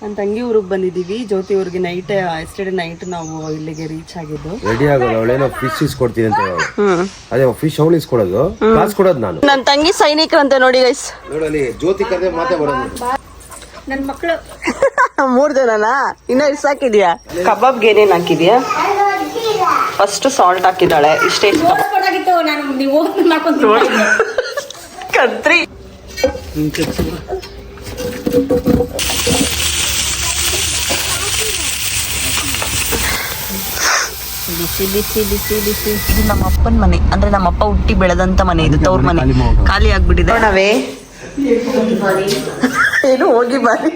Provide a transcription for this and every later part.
ನನ್ನ ತಂಗಿ ಊರಿಗೆ ಬಂದಿದ್ದೀವಿ. ಜ್ಯೋತಿ ಊರಿಗೆ ನೈಟ್ ಎಸ್ಟರ್ಡೇ ನೈಟ್ ನಾವು ಇಲ್ಲಿಗೆ ರೀಚ್ ಆಗಿದ್ದು. ರೆಡಿ ಆಗೋಲ್ಲ, ಅವಳೇನೋ ಫಿಶ್ ಇಸ್ಕೊಡ್ತೀನಿ ಅಂತ ಹೇಳಿ. ಅದೇ ಫಿಶ್ ಅವಳು ಇಸ್ಕೊಡೋದು, ಕಾಸು ಕೊಡೋದು ನಾನು. ನನ್ನ ತಂಗಿ ಸೈನಿಕರಂತೆ ನೋಡಿ ಗೈಸ್. ನೋಡಲಿ ಜ್ಯೋತಿ ಕರೆದೆ ಮಾತೇ ಬರೋದು. ನನ್ನ ಮಕ್ಕಳು 3 ಜನನಾ? ಇನ್ನ ಎಷ್ಟು ಹಾಕಿದ್ಯಾ? ಕಬಾಬ್ಗೆ ಏನೇನು ಹಾಕಿದ್ಯಾ? First salt ಹಾಕಿದ್ದಾಳೆ. ಇಷ್ಟೇ ಕೊಡಾಗಿತ್ತು, ನಾನು ನೀವು ಮಾಡ್ಕೊಂಡು ಕತ್ರಿ. ಬಿಸಿ ಬಿಸಿ ಬಿಸಿ ಬಿಸಿ. ಇದು ನಮ್ಮ ಅಪ್ಪನ ಮನೆ, ಅಂದ್ರೆ ನಮ್ಮ ಅಪ್ಪ ಹುಟ್ಟಿ ಬೆಳೆದಂತ ಮನೆ. ಇದು ತವ್ರ ಮನೆ ಖಾಲಿ ಆಗ್ಬಿಟ್ಟಿದೆ. ನಾವೇ ಏನು ಹೋಗಿ ಬಾರಿ.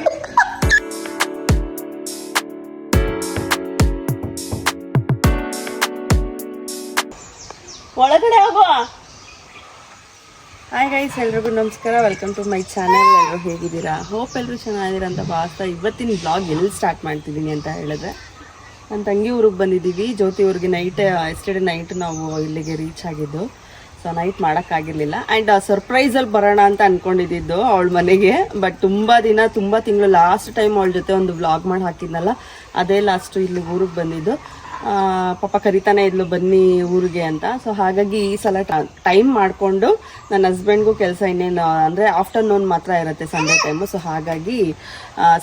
ಒಳಗಡೆ ಹೋಗುವ. ಹಾಯ್ ಗೈಸ್, ಎಲ್ರಿಗೂ ನಮಸ್ಕಾರ. Welcome to my channel. ಎಲ್ಲರೂ ಹೇಗಿದ್ದೀರಾ? ಹೋಪ್ ಎಲ್ಲರೂ ಚೆನ್ನಾಗಿದ್ದೀರಾ ಅಂತ ಭಾವಿಸ್ತಾ ಇವತ್ತಿನ ಬ್ಲಾಗ್ ಎಲ್ಲಿ ಸ್ಟಾರ್ಟ್ ಮಾಡ್ತಿದ್ದೀನಿ ಅಂತ ಹೇಳಿದ್ರೆ, ನನ್ನ ತಂಗಿ ಊರಿಗೆ ಬಂದಿದ್ದೀವಿ. ಜ್ಯೋತಿ ಊರಿಗೆ ನೈಟ್ ಎಸ್ಟರ್ಡೇ ನೈಟ್ ನಾವು ಇಲ್ಲಿಗೆ ರೀಚ್ ಆಗಿದ್ದು. ಸೊ ನೈಟ್ ಮಾಡೋಕ್ಕಾಗಿರಲಿಲ್ಲ. ಆ್ಯಂಡ್ ಸರ್ಪ್ರೈಸಲ್ಲಿ ಬರೋಣ ಅಂತ ಅಂದ್ಕೊಂಡಿದ್ದು ಅವಳ ಮನೆಗೆ. ಬಟ್ ತುಂಬ ತಿಂಗಳು ಲಾಸ್ಟ್ ಟೈಮ್ ಅವಳ ಜೊತೆ ಒಂದು ವ್ಲಾಗ್ ಮಾಡಿ ಹಾಕಿದ್ನಲ್ಲ, ಅದೇ ಲಾಸ್ಟು ಇಲ್ಲಿ ಊರಿಗೆ ಬಂದಿದ್ದು. ಪಾಪ ಕರಿತಾನೆ ಇದ್ಲು ಬನ್ನಿ ಊರಿಗೆ ಅಂತ. ಸೊ ಹಾಗಾಗಿ ಈ ಸಲ ಟೈಮ್ ಮಾಡಿಕೊಂಡು, ನನ್ನ ಹಸ್ಬೆಂಡ್ಗೂ ಕೆಲಸ ಇನ್ನೇನು ಅಂದರೆ ಆಫ್ಟರ್ನೂನ್ ಮಾತ್ರ ಇರುತ್ತೆ ಸಂಡೇ ಟೈಮು. ಸೊ ಹಾಗಾಗಿ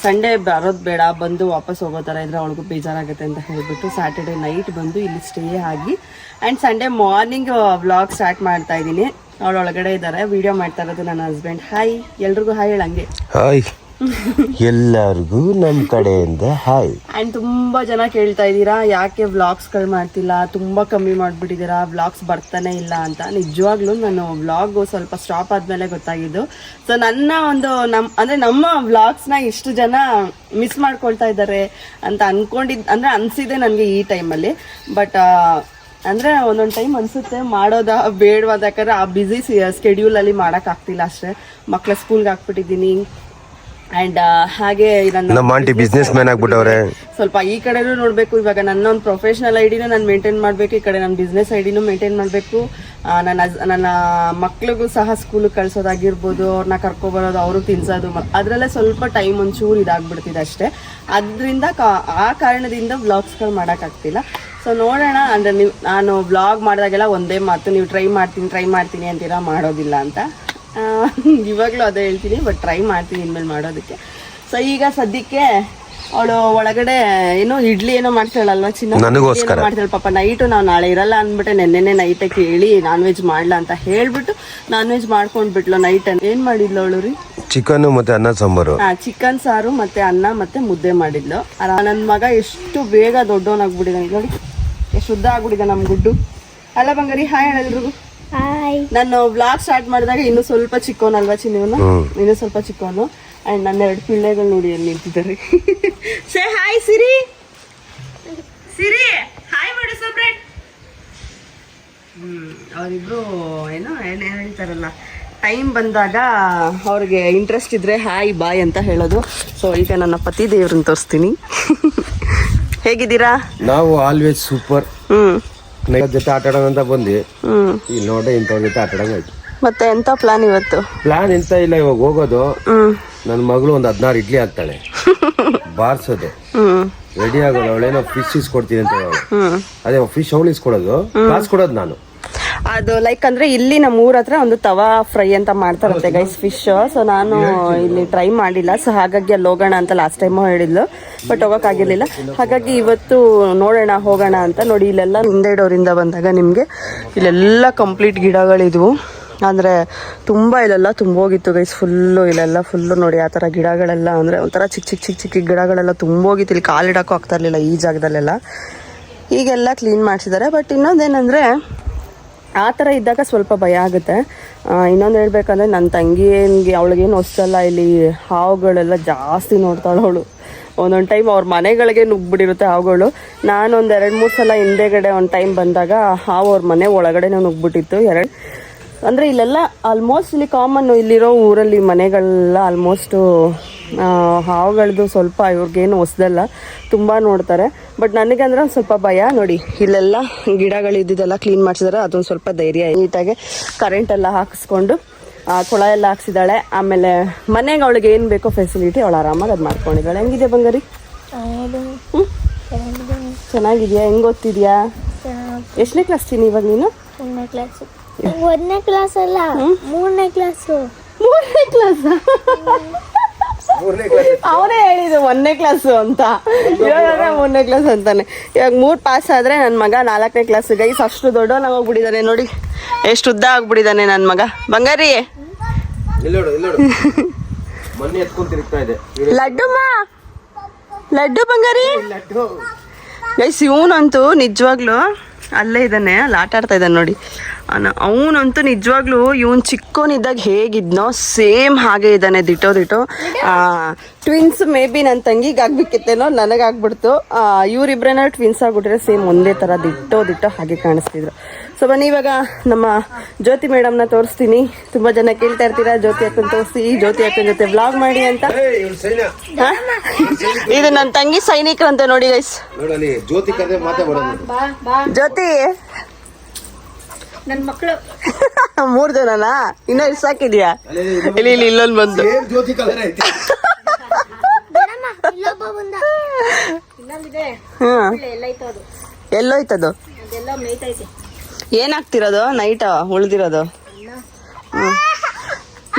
ಸಂಡೇ ಬರೋದು ಬೇಡ, ಬಂದು ವಾಪಸ್ ಹೋಗೋ ಥರ ಇದ್ರೆ ಅವಳಿಗೂ ಬೇಜಾರಾಗುತ್ತೆ ಅಂತ ಹೇಳಿಬಿಟ್ಟು ಸ್ಯಾಟರ್ಡೇ ನೈಟ್ ಬಂದು ಇಲ್ಲಿ ಸ್ಟೇ ಆಗಿ and Sunday morning vlog start ಮಾಡ್ತಾ ಇದ್ದೀನಿ. ಅವಳೊಳಗಡೆ ಇದ್ದಾರೆ, ವಿಡಿಯೋ ಮಾಡ್ತಾ ಇರೋದು ನನ್ನ ಹಸ್ಬೆಂಡ್. ಹಾಯ್ ಎಲ್ರಿಗೂ ಹಾಯ್ ಹೇಳಂಗೆ. ಹಾಯ್ ಎಲ್ಲರಿಗೂ ನಮ್ಮ ಕಡೆಯಿಂದ ಹಾಯ್. ಆ್ಯಂಡ್ ತುಂಬ ಜನ ಕೇಳ್ತಾ ಇದ್ದೀರಾ ಯಾಕೆ ವ್ಲಾಗ್ಸ್ಗಳು ಮಾಡ್ತಿಲ್ಲ, ತುಂಬ ಕಮ್ಮಿ ಮಾಡಿಬಿಟ್ಟಿದ್ದೀರಾ, ವ್ಲಾಗ್ಸ್ ಬರ್ತಾನೆ ಇಲ್ಲ ಅಂತ. ನಿಜವಾಗ್ಲೂ ನಾನು ವ್ಲಾಗು ಸ್ವಲ್ಪ ಸ್ಟಾಪ್ ಆದಮೇಲೆ ಗೊತ್ತಾಗಿದ್ದು. ಸೊ ನನ್ನ ಒಂದು ನಮ್ಮ ವ್ಲಾಗ್ಸ್ನ ಇಷ್ಟು ಜನ ಮಿಸ್ ಮಾಡ್ಕೊಳ್ತಾ ಇದ್ದಾರೆ ಅಂತ ಅನಿಸಿದೆ ನನಗೆ ಈ ಟೈಮಲ್ಲಿ. ಬಟ್ ಅಂದರೆ ಒಂದೊಂದು ಟೈಮ್ ಅನಿಸುತ್ತೆ ಮಾಡೋದ ಬೇಡವಾದ, ಯಾಕಂದರೆ ಆ ಬ್ಯುಸಿ ಸ್ಕೆಡ್ಯೂಲಲ್ಲಿ ಮಾಡೋಕ್ಕಾಗ್ತಿಲ್ಲ ಅಷ್ಟೇ. ಮಕ್ಕಳ ಸ್ಕೂಲ್ಗೆ ಹಾಕ್ಬಿಟ್ಟಿದ್ದೀನಿ. ಆ್ಯಂಡ್ ಹಾಗೆ ನಮ್ಮ ಆಂಟಿ ಬಿಸ್ನೆಸ್ ಮ್ಯಾನ್ ಆಗ್ಬಿಟ್ಟವ್ರೆ. ಸ್ವಲ್ಪ ಈ ಕಡೆನೂ ನೋಡಬೇಕು. ಇವಾಗ ನನ್ನ ಒಂದು ಪ್ರೊಫೆಷ್ನಲ್ ಐಡಿನೂ ನಾನು ಮೇಂಟೈನ್ ಮಾಡಬೇಕು, ಈ ಕಡೆ ನನ್ನ ಬಿಸ್ನೆಸ್ ಐಡಿನೂ ಮೇಂಟೈನ್ ಮಾಡಬೇಕು. ನನ್ನ ಮಕ್ಳಿಗೂ ಸಹ ಸ್ಕೂಲಿಗೆ ಕಳ್ಸೋದಾಗಿರ್ಬೋದು, ಅವ್ರನ್ನ ಕರ್ಕೊಬರೋದು, ಅವರು ತಿನ್ಸೋದು, ಅದರಲ್ಲೇ ಸ್ವಲ್ಪ ಟೈಮ್ ಒಂಚೂರು ಇದಾಗ್ಬಿಡ್ತಿದೆ ಅಷ್ಟೇ. ಅದರಿಂದ ಆ ಕಾರಣದಿಂದ ವ್ಲಾಗ್ಸ್ಗಳು ಮಾಡೋಕ್ಕಾಗ್ತಿಲ್ಲ. ಸೊ ನೋಡೋಣ. ಅಂದರೆ ನಾನು ವ್ಲಾಗ್ ಮಾಡಿದಾಗೆಲ್ಲ ಒಂದೇ ಮಾತು, ನೀವು ಟ್ರೈ ಮಾಡ್ತೀನಿ ಅಂತೀರಾ, ಮಾಡೋದಿಲ್ಲ ಅಂತ. ಇವಾಗಲೂ ಅದೇ ಹೇಳ್ತೀನಿ, ಬಟ್ ಟ್ರೈ ಮಾಡ್ತೀನಿ ಇನ್ಮೇಲೆ ಮಾಡೋದಕ್ಕೆ. ಸೊ ಈಗ ಸದ್ಯಕ್ಕೆ ಅವಳು ಒಳಗಡೆ ಏನೋ ಇಡ್ಲಿ ಏನೋ ಮಾಡ್ತಾಳಲ್ವ ಚಿನ್ನ, ಮಾಡ್ತಾಳೆ ಪಾಪ. ನೈಟು ನಾವು ನಾಳೆ ಇರಲ್ಲ ಅಂದ್ಬಿಟ್ಟೆ ನೆನ್ನೆನೆ ನೈಟೇ ಕೇಳಿ ನಾನ್ ವೆಜ್ ಮಾಡ್ಲಾ ಅಂತ ಹೇಳ್ಬಿಟ್ಟು ನಾನ್ ವೆಜ್ ಮಾಡ್ಕೊಂಡ್ಬಿಟ್ಲು. ನೈಟ್ ಏನ್ ಮಾಡಿದ್ಲು ಅವಳು ರೀ? ಚಿಕನ್ ಮತ್ತೆ ಅನ್ನ ಸಾಂಬಾರು. ಚಿಕನ್ ಸಾರು ಮತ್ತೆ ಅನ್ನ ಮತ್ತೆ ಮುದ್ದೆ ಮಾಡಿದ್ಲು. ನನ್ನ ಮಗ ಎಷ್ಟು ಬೇಗ ದೊಡ್ಡವನಾಗ್ಬಿಟ್ಟಿದ್ದಾನೆ ನೋಡಿ, ಎಷ್ಟು ಉದ್ದ ಆಗ್ಬಿಟ್ಟಿದೆ ನಮ್ ಗುಡ್ಡು. ಅಲ್ಲ ಬಂಗಾರಿ, ಹಾಯ್ ಎಲ್ರಿಗೂ. ನಾನು ವ್ಲಾಗ್ ಸ್ಟಾರ್ಟ್ ಮಾಡಿದಾಗ ಇನ್ನು ಸ್ವಲ್ಪ ಚಿಕ್ಕವನಲ್ವಾ ಚಿನ್ನವನು, ಇನ್ನು ಸ್ವಲ್ಪ ಚಿಕ್ಕವನು. ಅಂಡ್ ನನ್ನ 2 ಪಿಳ್ಳೆಗಳು ನೋಡಿ ಅಲ್ಲಿ ನಿಂತಿದ್ದಾರೆ. ಸೇ ಹಾಯ್ ಸಿರಿ, ಹಾಯ್ ಮಾಡು ಸಪ್ರೇಟ್. ಅವರಿಬ್ರು ಏನೋ ಏನ್ ಹೇಳ್ತಾರಲ್ಲ, ಟೈಮ್ ಬಂದಾಗ ಅವ್ರಿಗೆ ಇಂಟ್ರೆಸ್ಟ್ ಇದ್ರೆ ಹಾಯ್ ಬಾಯ್ ಅಂತ ಹೇಳೋದು. ಸೊ ಈಗ ನನ್ನ ಪತಿ ದೇವ್ರನ್ನ ತೋರಿಸ್ತೀನಿ. ಹೇಗಿದ್ದೀರಾ? ನಾವು ಆಲ್ವೇಸ್ ಸೂಪರ್. ಜೊತೆ ಆಟ ಆಡೋಣ ಅಂತ ಬಂದು ಇಲ್ಲಿ ನೋಡಿ ಇಂಥವ್ರ ಜೊತೆ ಆಟ ಆಡಂಗಾಯ್ತು. ಮತ್ತೆ ಎಂತ ಪ್ಲಾನ್ ಇವತ್ತು? ಪ್ಲಾನ್ ಎಂತ ಇಲ್ಲ, ಇವಾಗ ಹೋಗೋದು. ನನ್ನ ಮಗಳು ಒಂದು 16 ಇಡ್ಲಿ ಹಾಕ್ತಾಳೆ, ಬಾರ್ಸೋದು. ರೆಡಿ ಆಗೋದು, ಅವಳೇನೋ ಫಿಶ್ ಇಸ್ಕೊಡ್ತೀನಿ ಅಂತ ಹೇಳಿ. ಅದೇ ಫಿಶ್ ಅವಳು ಇಸ್ಕೊಡೋದು, ಕಾಸು ಕೊಡೋದು ನಾನು. ಅದು ಲೈಕ್ ಅಂದ್ರೆ ಇಲ್ಲಿ ನಮ್ಮ ಊರ ಹತ್ರ ಒಂದು ತವಾ ಫ್ರೈ ಅಂತ ಮಾಡ್ತಾರಂತೆ ಗೈಸ್, ಫಿಶ್. ಸೊ ನಾನು ಇಲ್ಲಿ ಟ್ರೈ ಮಾಡಿಲ್ಲ. ಸೊ ಹಾಗಾಗಿ ಅಲ್ಲಿ ಹೋಗೋಣ ಅಂತ ಲಾಸ್ಟ್ ಟೈಮು ಹೇಳಿದ್ಲು, ಬಟ್ ಹೋಗೋಕ್ಕಾಗಿರ್ಲಿಲ್ಲ. ಹಾಗಾಗಿ ಇವತ್ತು ನೋಡೋಣ, ಹೋಗೋಣ ಅಂತ. ನೋಡಿ ಇಲ್ಲೆಲ್ಲ ಹಿಂದೆ ಇಡೋರಿಂದ ಬಂದಾಗ ನಿಮಗೆ ಇಲ್ಲೆಲ್ಲ ಕಂಪ್ಲೀಟ್ ಗಿಡಗಳಿದ್ವು. ಅಂದರೆ ತುಂಬ ಇಲ್ಲೆಲ್ಲ ತುಂಬೋಗಿತ್ತು ಗೈಸ್, ಫುಲ್ಲು ಇಲ್ಲೆಲ್ಲ ಫುಲ್ಲು ನೋಡಿ ಆ ಥರ ಗಿಡಗಳೆಲ್ಲ. ಅಂದರೆ ಒಂಥರ ಚಿಕ್ಕ ಗಿಡಗಳೆಲ್ಲ ತುಂಬೋಗಿತ್ತು. ಇಲ್ಲಿ ಕಾಲಿಡೋಕ್ಕೂ ಆಗ್ತಾ ಇರಲಿಲ್ಲ ಈ ಜಾಗದಲ್ಲೆಲ್ಲ. ಈಗೆಲ್ಲ ಕ್ಲೀನ್ ಮಾಡಿಸಿದ್ದಾರೆ. ಬಟ್ ಇನ್ನೊಂದೇನೆಂದರೆ ಆ ಥರ ಇದ್ದಾಗ ಸ್ವಲ್ಪ ಭಯ ಆಗುತ್ತೆ. ಇನ್ನೊಂದು ಹೇಳ್ಬೇಕಂದ್ರೆ ನನ್ನ ತಂಗಿಗೆ ಅವಳಿಗೇನು ಹೊಸಲ್ಲ, ಇಲ್ಲಿ ಹಾವುಗಳೆಲ್ಲ ಜಾಸ್ತಿ ನೋಡ್ತಾಳೆ ಅವಳು. ಒಂದೊಂದು ಟೈಮ್ ಅವ್ರ ಮನೆಗಳಿಗೆ ನುಗ್ಬಿಟ್ಟಿರುತ್ತೆ ಹಾವುಗಳು. ನಾನೊಂದು 2-3 ಸಲ ಹಿಂದೆಗಡೆ ಒಂದು ಟೈಮ್ ಬಂದಾಗ ಹಾವು ಅವ್ರ ಮನೆ ಒಳಗಡೆನೇ ನುಗ್ಬಿಟ್ಟಿತ್ತು. ಅಂದರೆ ಇಲ್ಲೆಲ್ಲ ಆಲ್ಮೋಸ್ಟ್ ಇಲ್ಲಿ ಕಾಮನ್ನು, ಇಲ್ಲಿರೋ ಊರಲ್ಲಿ ಮನೆಗಳೆಲ್ಲ ಆಲ್ಮೋಸ್ಟು ಹಾವುಗಳದ್ದು ಸ್ವಲ್ಪ ಇವ್ರಿಗೇನು ಹೊಸದಲ್ಲ, ತುಂಬ ನೋಡ್ತಾರೆ. ಬಟ್ ನನಗಂದ್ರೆ ಒಂದು ಸ್ವಲ್ಪ ಭಯ. ನೋಡಿ ಇಲ್ಲೆಲ್ಲ ಗಿಡಗಳು ಇದ್ದಿದ್ದೆಲ್ಲ ಕ್ಲೀನ್ ಮಾಡಿಸಿದ್ರೆ ಅದೊಂದು ಸ್ವಲ್ಪ ಧೈರ್ಯ. ನೀಟಾಗಿ ಕರೆಂಟೆಲ್ಲ ಹಾಕಿಸ್ಕೊಂಡು ಕೊಳ ಎಲ್ಲ ಹಾಕ್ಸಿದ್ದಾಳೆ. ಆಮೇಲೆ ಮನೆಗೆ ಅವಳಿಗೆ ಏನು ಬೇಕೋ ಫೆಸಿಲಿಟಿ ಅವಳು ಆರಾಮಾಗಿ ಅದು ಮಾಡ್ಕೊಂಡಿದ್ದಾಳೆ. ಹೆಂಗಿದೆ ಬಂಗಾರಿ? ಚೆನ್ನಾಗಿದ್ಯಾ? ಹೆಂಗೆ ಓದ್ತಿದ್ಯಾ? ಎಷ್ಟನೇ ಕ್ಲಾಸ್ ಚಿನ್ನಿ ಇವಾಗ ನೀನು? 1ನೇ ಕ್ಲಾಸ್ ಅಲ್ಲ 3ನೇ ಕ್ಲಾಸು. 3ನೇ ಕ್ಲಾಸ್? ಅವನೇ ಹೇಳಿದ್ದು 1ನೇ ಕ್ಲಾಸು ಅಂತ, ಇವಾಗ 3ನೇ ಕ್ಲಾಸ್ ಅಂತಾನೆ. ಇವಾಗ 3 ಪಾಸ್ ಆದ್ರೆ ನನ್ನ ಮಗ 4ನೇ ಕ್ಲಾಸ್. ಗೈಸ್ ಅಷ್ಟು ದೊಡ್ಡವನಾಗ ಹೋಗ್ಬಿಟ್ಟಿದ್ದಾನೆ ನೋಡಿ, ಎಷ್ಟು ಉದ್ದ ಆಗ್ಬಿಟ್ಟಿದ್ದಾನೆ ನನ್ನ ಮಗ. ಬಂಗಾರಿ ಮೊನ್ನೆ ಎತ್ಕೊಂಡ್ ತಿರುಗ್ತಾ ಇದೆ. ಲಡ್ಡುಮ್ಮ, ಲಡ್ಡು ಬಂಗಾರಿ. ಗೈಸ್ ಇವನಂತೂ ನಿಜವಾಗ್ಲೂ ಅಲ್ಲೇ ಇದ್ದಾನೆ, ಅಲ್ಲಿ ಆಟ ಆಡ್ತಾ ಇದ್ದಾನೆ ನೋಡಿ. ಅವನಂತೂ ನಿಜವಾಗ್ಲೂ ಇವನ್ ಚಿಕ್ಕವನಿದ್ದಾಗ ಹೇಗಿದ್ನೋ ಸೇಮ್ ಹಾಗೆ ಇದ್ದಾನೆ, ದಿಟೋ. ಟ್ವಿನ್ಸ್ ಮೇ ಬಿ ನನ್ನ ತಂಗಿಗೆ ಆಗ್ಬೇಕಿತ್ತೇನೋ, ನನಗಾಗ್ಬಿಡ್ತು. ಇವರಿಬ್ರೇನ ಟ್ವಿನ್ಸ್ ಆಗ್ಬಿಟ್ರೆ ಸೇಮ್ ಒಂದೇ ಥರ ದಿಟ್ಟೋ ಹಾಗೆ ಕಾಣಿಸ್ತಿದ್ರು. ಸೊ ಬನ್ನಿ ಇವಾಗ ನಮ್ಮ ಜ್ಯೋತಿ ಮೇಡಮ್ನ ತೋರಿಸ್ತೀನಿ. ತುಂಬಾ ಜನ ಕೇಳ್ತಾ ಇರ್ತೀರಾ ಜ್ಯೋತಿ ಅಕ್ಕನ ತೋರಿಸಿ, ಜ್ಯೋತಿ ಅಕ್ಕನ ಜೊತೆ ವ್ಲಾಗ್ ಮಾಡಿ ಅಂತ. ಇದು ನನ್ನ ತಂಗಿ ಸೈನಿಕರಂತೆ ನೋಡಿ ಗೈಸ್. ಜ್ಯೋತಿ ಕತೆ ಮಾತೇ ಬರೋದು. ಜ್ಯೋತಿ ನನ್ನ ಮಕ್ಕಳು 3 ಜನನಾ? ಇನ್ನ ಎಷ್ಟು ಸಾಕಿದ್ಯಾ? ಇಲ್ಲಿ ಇಲ್ಲೊಂದು ಬಂದು ಜ್ಯೋತಿ ಕಲರ್ ಐತಿ. ಇನ್ನೊಂದಿದೆ ಎಲ್ಲೈತದು, ಎಲ್ಲೋಯ್ತದು? ಅದೆಲ್ಲ ಮೇಯ್ತೈತೆ. ಏನಾಗ್ತಿರೋದು ನೈಟ್ ಉಳ್ದಿರೋದು?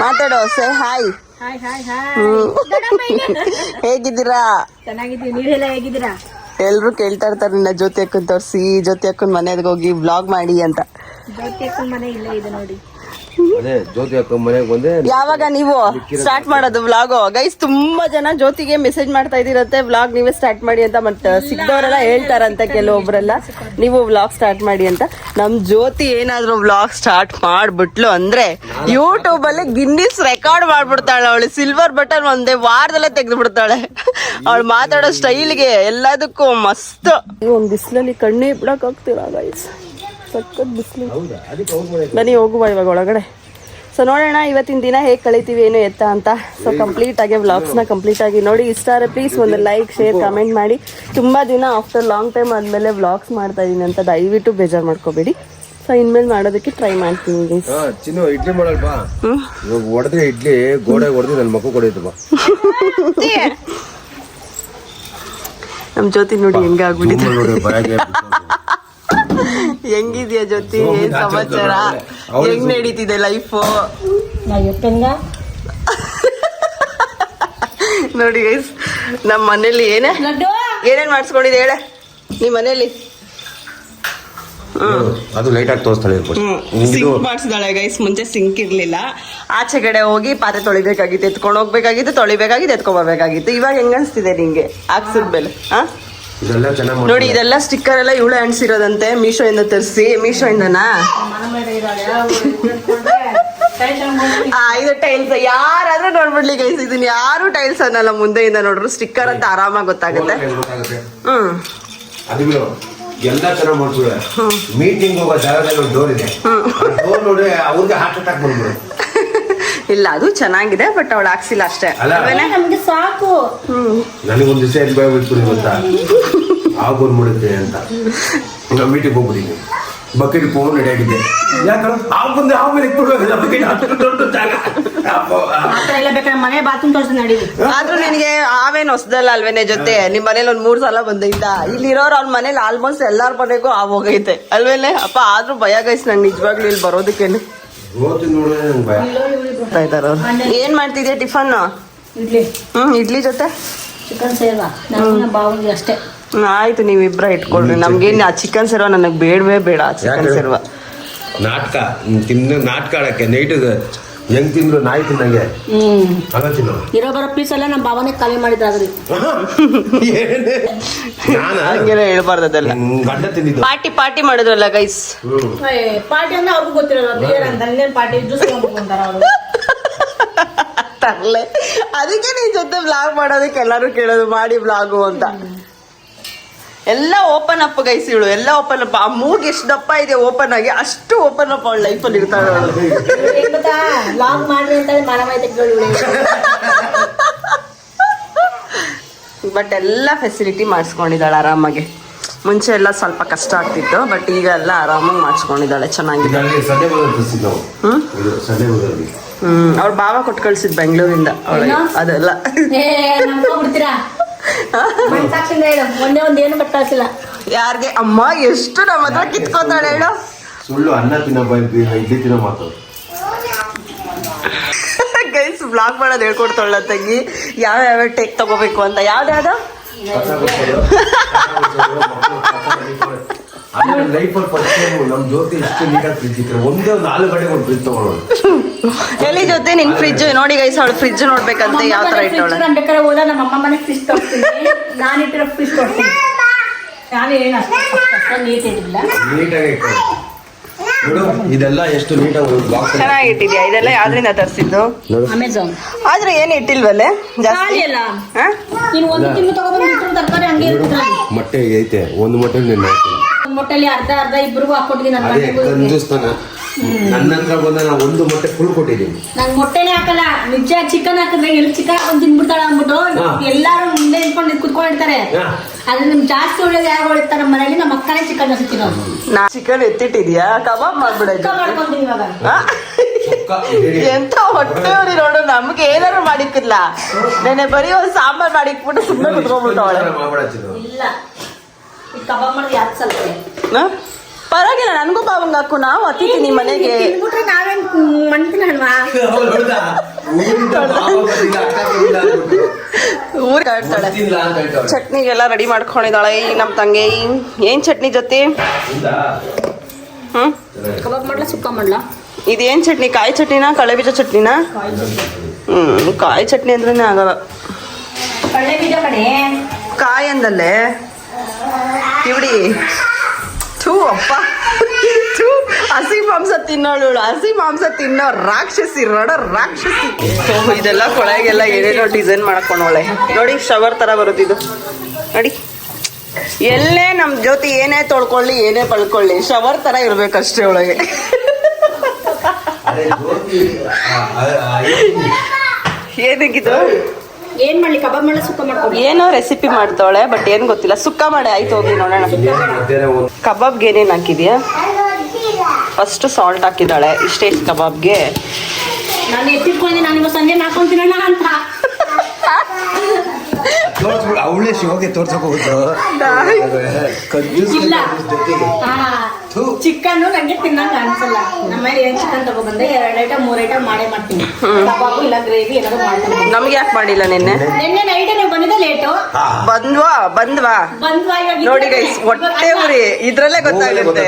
ಮಾತಾಡೋ, say hi. Hi hi hi. ಹೇಗಿದ್ದೀರಾ? ಚೆನ್ನಾಗಿದ್ದೀವಿ, ನೀವೆಲ್ಲ ಹೇಗಿದ್ದೀರಾ? ಎಲ್ರು ಕೇಳ್ತಾ ಇರ್ತಾರೆ ನಿನ್ನ ಜ್ಯೋತಿ ಅಕ್ಕನ್ ತೋರಿಸಿ, ಜ್ಯೋತಿ ಅಕ್ಕನ್ ಮನೆಗೆ ಹೋಗಿ ವ್ಲಾಗ್ ಮಾಡಿ ಅಂತ. ಜ್ಯೋತಿ ಅಕ್ಕನ ಮನೆ ಇಲ್ಲೇ ಇದೆ ನೋಡಿ. ಅದೇ ಜ್ಯೋತಿ ಅಕ್ಕ ಮನೆಗೆ ಬಂದೆ. ಯಾವಾಗ ನೀವು ಸ್ಟಾರ್ಟ್ ಮಾಡೋದು ವ್ಲಾಗ್? ಗೈಸ್ ತುಂಬಾ ಜನ ಜ್ಯೋತಿಗೆ ಮೆಸೇಜ್ ಮಾಡ್ತಾ ಇದೀರಂತೆ ವ್ಲಾಗ್ ನೀವೇ ಸ್ಟಾರ್ಟ್ ಮಾಡಿ ಅಂತ. ಮತ್ತೆ ಸಿಗ್ದವರೆಲ್ಲ ಹೇಳ್ತಾರಂತೆ ಕೆಲವೊಬ್ರೆಲ್ಲ ನೀವು ವ್ಲಾಗ್ ಸ್ಟಾರ್ಟ್ ಮಾಡಿ ಅಂತ. ನಮ್ ಜ್ಯೋತಿ ಏನಾದ್ರು ವ್ಲಾಗ್ ಸ್ಟಾರ್ಟ್ ಮಾಡ್ಬಿಟ್ಲು ಅಂದ್ರೆ ಯೂಟ್ಯೂಬ್ ಅಲ್ಲಿ ಗಿನ್ನಿಸ್ ರೆಕಾರ್ಡ್ ಮಾಡ್ಬಿಡ್ತಾಳೆ. ಅವಳು ಸಿಲ್ವರ್ ಬಟನ್ ಒಂದೇ ವಾರದಲ್ಲೇ ತೆಗೆದು ಬಿಡ್ತಾಳೆ. ಅವಳು ಮಾತಾಡೋ ಸ್ಟೈಲ್ಗೆ ಎಲ್ಲದಕ್ಕೂ ಮಸ್ತ್. ಒಂದ್ ಬಿಸಿಲಲ್ಲಿ ಕಣ್ಣೇ ಬಿಡಕ್ ಆಗ್ತಿಲ್ಲ ಗೈಸ್, ಸಖತ್ ಬಿಸಿಲು. ಬನ್ನಿ ಹೋಗುವ ಇವಾಗ ಒಳಗಡೆ. ಸೊ ನೋಡೋಣ ಇವತ್ತಿನ ದಿನ ಹೇಗೆ ಕಳಿತೀವಿ ಏನು ಎತ್ತ ಅಂತ. ಸೊ ಕಂಪ್ಲೀಟ್ ಆಗಿ ವ್ಲಾಗ್ಸ್ನ ಕಂಪ್ಲೀಟ್ ಆಗಿ ನೋಡಿ. ಇಷ್ಟ ಆದರೆ ಪ್ಲೀಸ್ ಒಂದು ಲೈಕ್ ಶೇರ್ ಕಮೆಂಟ್ ಮಾಡಿ. ತುಂಬಾ ದಿನ ಆಫ್ಟರ್ ಲಾಂಗ್ ಟೈಮ್ ಆದಮೇಲೆ ವ್ಲಾಗ್ಸ್ ಮಾಡ್ತಾ ಇದೀನಿ ಅಂತ ದಯವಿಟ್ಟು ಬೇಜಾರು ಮಾಡ್ಕೋಬೇಡಿ. ಸೊ ಇನ್ಮೇಲೆ ಮಾಡೋದಕ್ಕೆ ಟ್ರೈ ಮಾಡ್ತೀನಿ ಗೈಸ್. ಚಿನ್ನು ಇಡ್ಲಿ ಮಾಡಲ್ ಬಾ. ಇವಾಗ ಹೊಡೆದ್ರೆ ಇಡ್ಲಿ ಗೋಡೆ ಹೊಡೆದು ನನ್ನ ಮಕ್ಕ ಕೊಡೈತೆ ಬಾ. ನಮ್ ಜ್ಯೋತಿ ನೋಡಿ ಹೆಂಗ ಆಗ್ಬಿಟ್ಟಿದೆ. ಹೆಂಗಿದ್ಯಾ ಜ್ಯೋತಿ? ಏನ್ ಸಮಾಚಾರ? ಹೆಂಗ್ ನಡೀತಿದೆ ಲೈಫು? ನೋಡಿ ಗೈಸ್ ನಮ್ಮ ಮನೇಲಿ ಏನೇನ್ ಮಾಡಿಸ್ಕೊಂಡಿದೆ ಹೇಳ ನಿಮ್ ಮನೇಲಿ? ಅದು ಲೈಟ್ ಆಗಿ ತೋರಿಸ್ತಾಳೆ. ಸಿಂಕ್ ಮಾಡಿಸಿದಾಳೆ ಗೈಸ್. ಮುಂಚೆ ಸಿಂಕ್ ಇರ್ಲಿಲ್ಲ, ಆಚೆ ಕಡೆ ಹೋಗಿ ಪಾತ್ರೆ ತೊಳಿಬೇಕಾಗಿತ್ತು, ಎತ್ಕೊಂಡು ಹೋಗ್ಬೇಕಾಗಿತ್ತು, ತೊಳಿಬೇಕಾಗಿತ್ತು, ಎತ್ಕೊಂಡ್ ಬರ್ಬೇಕಾಗಿತ್ತು. ಇವಾಗ ಹೆಂಗ ಅನ್ಸ್ತಿದೆ ನಿಂಗೆ ಹಾಕ್ಸಿದ್ಮೇಲೆ? ನೋಡಿ ಇದೆಲ್ಲ ಸ್ಟಿಕ್ಕರ್ ಎಲ್ಲ ಇವಳೆ ಅಣಿಸಿರೋದಂತೆ, ಮೀಶೋ ಇಂದ ತರಿಸಿ. ಮೀಶೋ ಇಂದನಾ? ಇದು ಟೈಲ್ಸ್. ಯಾರಾದ್ರೂ ನೋಡ್ಬಿಡ್ಲಿ ಗೈಸ್, ಇದನ್ನ ಯಾರು ಟೈಲ್ಸ್ ಅನ್ನಲ್ಲ. ಮುಂದೆಯಿಂದ ನೋಡ್ರು ಸ್ಟಿಕ್ಕರ್ ಅಂತ ಆರಾಮಾಗಿ ಗೊತ್ತಾಗುತ್ತೆ. ಎಲ್ಲ ಚೆನ್ನಾಗಿ ಮಾಡ್ಬಿಡ. ಮೀಟಿಂಗ್ ಹೋಗೋ ಜಾಗದಲ್ಲಿ ಒಂದು ಡೋರ್ ಇದೆ, ಡೋರ್ ನೋಡಿ ಅವ್ರಿಗೆ ಹಾರ್ಟ್ ಅಟ್ಯಾಕ್ ಬಂದ್ಬಿಡು. ಇಲ್ಲ ಅದು ಚೆನ್ನಾಗಿದೆ, ಬಟ್ ಅವಳು ಹಾಕ್ಸಿಲ್ಲ ಅಷ್ಟೇ. ನಮ್ಗೆ ಸಾಕು. ನನಗೊಂದು ದಿವಸ ಏನು ಭಯ ಬಿಟ್ಬಿಡಿ ಗೊತ್ತಾ, ಆಗ್ಬಿಡುತ್ತೆ ಅಂತ. ನಾವು ಮೀಟಿಂಗ್ ಹೋಗ್ಬಿಟ್ಟಿದ್ವಿ, ಬಕೆಟ್ ಫೋನ್ ರೆಡಿ ಆಗಿದ್ದೆ. ಯಾಕಂದ್ರೆ ಹಾವು ಬಂದು ಹಾವು ಮೇಲೆ ಮನೆ ಬಾತ್ರೂಮ್ ತೋರಿಸಿ ನಡಿ. ಆದ್ರೂ ನಿನಗೆ ಆವೇನ್ ಹೊಸದಲ್ಲ ಅಲ್ವೇನೆ ಜೊತೆ? ನಿಮ್ ಮನೇಲಿ ಒಂದ್ 3 ಸಲ ಬಂದಿದ್ದ. ಇಲ್ಲಿರೋರು ಅವ್ರ ಮನೇಲಿ ಆಲ್ಮೋಸ್ಟ್ ಎಲ್ಲಾರ ಮನೆಗೂ ಹಾವು ಹೋಗೈತೆ ಅಲ್ವೇನೆ ಅಪ್ಪ. ಆದ್ರೂ ಭಯ ಗೈಸ್ ನಂಗೆ ನಿಜವಾಗ್ಲೂ ಇಲ್ಲಿ ಬರೋದಕ್ಕೇನೆ. ಏನ್ ಮಾಡ್ತಿದ್ಯಾ ಟಿಫನ್? ಇಡ್ಲಿ. ಇಡ್ಲಿ ಜೊತೆ ಚಿಕನ್ ಸೇರ್ವಾ ನಮ್ಮ ಬಾವಿಗೆ ಅಷ್ಟೇ. ಆಯ್ತು ನೀವಿಬ್ರ ಇಟ್ಕೊಳ್ರಿ. ನಮ್ಗೇನ್ ಆ ಚಿಕನ್ ಸೇರ್ವ ನನಗ್ ಬೇಡವೇ ಬೇಡ. ಚಿಕನ್ ಸೇರ್ವ ನಾಟಕ ನಾಟಕ ಆಡಕ್ಕೆ ನೈಟ್ ಹೆಂಗ್ ತಿಂದ್ರು ನಾಯಿ ತಿನ್ನಂಗೆ ಇರೋ ಬರೋ ಪೀಸ್ ಎಲ್ಲ ನಮ್ಮ ಭಾವನೆ ಖಾಲಿ ಮಾಡಿದ್ರಾಗ್ರಿ. ಹಂಗೆಲ್ಲ ಹೇಳ್ಬಾರ್ದು. ಅದೆಲ್ಲ ಗಡ್ಡ ತಿಂದಿದ್ದು ಪಾರ್ಟಿ ಮಾಡಿದ್ರಲ್ಲ ಗೈಸ್. ಪಾರ್ಟಿ ಅಂದ್ರೆ ಅವ್ರಿಗೂ ಗೊತ್ತಿರೋದು. ಪಾರ್ಟಿ ಜ್ಯೂಸ್ ತಗೊಂಡ್ಬಂದಾರ ಅವರು. ತರ್ಲೆ ಅದಕ್ಕೆ ನಿನ್ ಜೊತೆ ವ್ಲಾಗ್ ಮಾಡೋದಕ್ಕೆ ಎಲ್ಲಾರು ಕೇಳೋದು ಮಾಡಿ ವ್ಲಾಗು ಅಂತ. ಎಲ್ಲ ಓಪನ್ ಅಪ್ ಗೈಸ್ ಇವಳು, ಎಲ್ಲ ಓಪನ್ ಅಪ್. ಆ ಮೂಗ್ ಎಷ್ಟು ದಪ್ಪ ಇದೆ ಓಪನ್ ಆಗಿ, ಅಷ್ಟು ಓಪನ್ ಅಪ್ ಅವಳ ಲೈಫಲ್ಲಿ ಇರ್ತಾಳೆ ಅವಳು. ಲಾಗ್ ಮಾಡ್ರಿ ಅಂತ ಬಟ್ ಎಲ್ಲ ಫೆಸಿಲಿಟಿ ಮಾಡಿಸ್ಕೊಂಡಿದ್ದಾಳೆ ಆರಾಮಾಗಿ. ಮುಂಚೆ ಎಲ್ಲ ಸ್ವಲ್ಪ ಕಷ್ಟ ಆಗ್ತಿತ್ತು, ಬಟ್ ಈಗ ಎಲ್ಲ ಆರಾಮಾಗಿ ಮಾಡಿಸ್ಕೊಂಡಿದ್ದಾಳೆ. ಚೆನ್ನಾಗಿದೆ. ಅವ್ರ ಬಾವ ಕೊಟ್ಟು ಕಳ್ಸಿದ್ ಬೆಂಗಳೂರಿಂದ ಅವಳಿಗೆ ಏನು? ಅದೆಲ್ಲ ನಂಬ್ಕೊಂಡ್ಬಿಡ್ತೀರಾ ಸಾಕ್ಷಿಂದ ಹೇಳು ಒಂದೇ ಏನು ಬಟ್ ಕಳ್ಸಿಲ್ಲ ಯಾರಿಗೆ ಅಮ್ಮ ಎಷ್ಟು ನಮ್ಮ ಹತ್ರ ಕಿತ್ಕೊಂತಾಳೆ ಹೇಳು. ಸುಳ್ಳು ಅನ್ನ ತಿನ್ನೋ ಇಡ್ಲಿ ತಿನ್ನೋ ಮಾತು. ಗೈಸ್ ಬ್ಲಾಗ್ ಮಾಡೋದು ಹೇಳ್ಕೊಡ್ತಾಳ ತಂಗಿ ಯಾವ ಟೇಕ್ ತಗೋಬೇಕು ಅಂತ. ಯಾವ್ದು ಲೈಫಲ್ಲಿ ಫಸ್ಟ್ ಟೈಮ್ ನಮ್ ಜೊತೆ ಇಷ್ಟು ನೀಟಾಗಿ ಫ್ರಿಜ್ ಇತ್ತು. ಒಂದೇ 4 ಗಂಟೆಗೆ ಒಂದು ಫ್ರಿಜ್ ತಗೊಳ್ಳೋದು. ಎಲ್ಲಿ ಜೊತೆ ನಿನ್ ಫ್ರಿಜ್ ನೋಡಿ ಗೈಸ್, ಅವಳು ಫ್ರಿಜ್ ನೋಡ್ಬೇಕಂತ ಯಾವ ತರ ಇಟ್ಟವಳ. ನಾನು ಬೇಕಾದ್ರೆ ಹೋದ ನಮ್ಮ ಅಮ್ಮ ಮನೆ ಫ್ರಿಜ್ ತೋರಿಸ್ತೀನಿ, ನಾನು ಇಟ್ಟಿರೋ ಫ್ರಿಜ್ ತೋರಿಸ್ತೀನಿ. ನಾನು ಏನು ಅಷ್ಟು ನೀಟ್ ಇರಲಿಲ್ಲ. ನೀಟಾಗಿ ಇಟ್ಕೊಳ್ಳಿ. ನೋಡು ಇದೆಲ್ಲ ಎಷ್ಟು ನೀಟಾಗಿ ಬಾಕ್ಸ್ ಚೆನ್ನಾಗಿಟ್ಟಿದ್ಯಾ. ಇದೆಲ್ಲ ಯಾವ್ದ್ರಿಂದ ತರಿಸಿದ್ದು? ನೋಡು. ಅಮೆಝಾನ್. ಆದ್ರೆ ಏನ್ ಇಟ್ಟಿಲ್ವಲ್ಲೇ ಜಾಸ್ತಿ. ಖಾಲಿ ಅಲ್ಲ, ಹಾ? ನೀನು ಒಂದು ತಿಂಗಳು ತಗೊಬಂದು ಇಟ್ಟರು ತರಕಾರಿ ಹಂಗೆ ಇರ್ತಿದ್ರಲ್ಲಿ. ಮೊಟ್ಟೆ ಐತೆ, ಒಂದು ಮೊಟ್ಟೆ ನೀನು ಹಾಕಿಲ್ಲ. ಒಂದು ಮೊಟ್ಟೆಲಿ ಅರ್ಧ ಇಬ್ಬರಿಗೂ ಹಾಕೊಟ್ಟಿದ್ದೀನಿ. ನನ್ನ ಅದೇ ಮನೆಗೂ ಕಂಜೂಸ್ತಾನ. ನನ್ನ ಹತ್ರ ಬಂದ ನಾನು ಒಂದು ಮೊಟ್ಟೆ ಫುಲ್ ಕೊಟ್ಟಿದ್ದೀನಿ. ನಂಗೆ ಮೊಟ್ಟೆನೇ ಹಾಕಲ್ಲ. ನಿಜ ಚಿಕನ್ ಹಾಕಿದ್ರೆ ಎಲ್ಲಿ ಚಿಕನ್ ಹಾಕೊಂಡು ತಿನ್ಬಿಡ್ತಾಳ ಅಂದ್ಬಿಟ್ಟು ಎಲ್ಲಾರು ಮುಂದೆ ನಿಂತ್ಕೊಂಡು ಕುತ್ಕೊಂಡಿರ್ತಾರೆ. ಅದ್ರ ನಿಮ್ಗೆ ಜಾಸ್ತಿ ಒಳ್ಳೇದು ಯಾರು ಹೊಳಿತಾರೆ ನಮ್ಮ ಮನೇಲಿ. ನಮ್ಮ ಅಕ್ಕನೇ ಚಿಕನ್ ಜಾಸ್ತಿ ತಿನ್ನೋದು. ನಾ ಚಿಕನ್ ಎತ್ತಿಟ್ಟಿದ್ಯಾ? ಕಬಾಬ್ ಮಾಡ್ಬಿಡ. ಚಿಕ್ಕ ಮಾಡ್ಕೊಂತೀನಿ ಇವಾಗ. ಎಂತ ಹೊಟ್ಟೆ ಉರಿ ನೋಡು. ನಮ್ಗೆ ಏನಾರು ಮಾಡಿಕ್ಕಿಲ್ಲ. ನೆನೆ ಬರೀ ಒಂದು ಸಾಂಬಾರ್ ಮಾಡಿಕ್ಬಿಟ್ಟು ಸುಮ್ಮನೆ ಕುತ್ಕೊಂಡ್ಬಿಟ್ಟವಳೆ. ಇಲ್ಲ, ಈ ಕಬಾಬ್ ಮಾಡೋದು ಯಾಕೆ ಸ್ವಲ್ಪ ಪರವಾಗಿಲ್ಲ, ನನ್ಗೂ ಬಾವಂಗ ಹಾಕು. ನಾವು ಹತ್ತಿತೀನಿ ಮನೆಗೆ. ತಿನ್ಬಿಟ್ರೆ ನಾವೇನ್ ಮಾಡ್ತೀನಲ್ವಾ? ಊರ್ ಕಾಡ್ತಾಳೆ. ಚಟ್ನಿಗೆಲ್ಲ ರೆಡಿ ಮಾಡ್ಕೊಂಡಿದ್ದಾಳೆ ಈ ನಮ್ ತಂಗಿ. ಏನ್ ಚಟ್ನಿ ಜೊತೆ? ಕಬಾಬ್ ಮಾಡ್ಲಾ ಸುಕ್ಕ ಮಾಡ್ಲಾ? ಇದೇನ್ ಚಟ್ನಿ? ಕಾಯಿ ಚಟ್ನಿನಾ ಕಳೆ ಬೀಜ ಚಟ್ನಿನಾ? ಕಾಯಿ ಚಟ್ನಿ ಅಂದ್ರೇನೆ ಆಗಲ್ಲ. ಕಡಲೆ ಬೀಜ ಕಡೆ ಕಾಯಿ ಅಂದಲ್ಲೇ ಕಿವಿಡಿ. ಥೂ ಅಪ್ಪ, ಥೂ. ಹಸಿ ಮಾಂಸ ತಿನ್ನೋಳು, ಹಸಿ ಮಾಂಸ ತಿನ್ನೋ ರಾಕ್ಷಸಿ, ರಡ ರಾಕ್ಷಸಿ. ಇದೆಲ್ಲ ಕೊಳೆಗೆಲ್ಲ ಏನೇನೋ ಡಿಸೈನ್ ಮಾಡ್ಕೊಂಡವಳೆ ನೋಡಿ. ಶವರ್ ತರ ಬರುತ್ತಿದ್ದು ನೋಡಿ. ಎಲ್ಲೇ ನಮ್ ಜೊತೆ ಏನೇ ತೊಳ್ಕೊಳ್ಳಿ ಏನೇ ಪಳ್ಕೊಳ್ಳಿ ಶವರ್ ತರ ಇರ್ಬೇಕಷ್ಟೇ ಒಳಗೆ. ಏನಕ್ಕಿದು? ಏನ್ ಮಾಡ್ಲಿ? ಕಬಾಬ್ ಮಾಡ್ಲಾ ಸುಕ್ಕ ಮಾಡ್ಕೊಂಡು? ಏನೋ ರೆಸಿಪಿ ಮಾಡ್ತಾವಳೆ, ಬಟ್ ಏನ್ ಗೊತ್ತಿಲ್ಲ. ಸುಕ್ಕ ಮಾಡಿ ಆಯ್ತು, ಹೋಗಿ ನೋಡೋಣ. ಕಬಾಬ್ಗೆ ಏನೇನು ಹಾಕಿದ್ಯಾ? First salt ಹಾಕಿದ್ದಾಳೆ. ಇಷ್ಟೇ ಕಬಾಬ್ಗೆ. ನಾನು ಎತ್ತಿಟ್ಕೊಂಡಿದ್ದೀನಿ, ನಾನು ಸಂಜೆ ಮಾಡ್ಕೊಂತೀನಣ್ಣ ಅಂತ. ಅವಳೇ ಶಿವಗೆ ತೋರ್ಸಕ್ ಹೋಗುದು. ಇಲ್ಲ, ಚಿಕನ್ ನಂಗೆ ತಿನ್ನಂಗ ಅನ್ಸಲ್ಲ. ನಮ್ಮ ಮನೇಲಿ ಏನ್ ಚಿಕನ್ ತಗೊಬಂದೆ 2 ಐಟಮ್ 3 ಐಟಮ್ ಮಾಡೇ ಮಾಡ್ತೀನಿ. ಕಬಾಬು ಇಲ್ಲ ಗ್ರೇವಿ ಏನಾದ್ರು ಮಾಡ್ತೀನಿ. ನಮ್ಗೆ ಯಾಕೆ ಮಾಡಿಲ್ಲ ನಿನ್ನೆ? ನಿನ್ನೆ ನೈಟ್ ನೀವು ಬಂದಿದ್ದೆ ಲೇಟು. ಬಂದ್ವಾ ಇವಾಗ ನೋಡಿ ಗೈಸ್, ಹೊಟ್ಟೆ ಉರಿ ಇದ್ರಲ್ಲೇ ಗೊತ್ತಾಗುತ್ತೆ.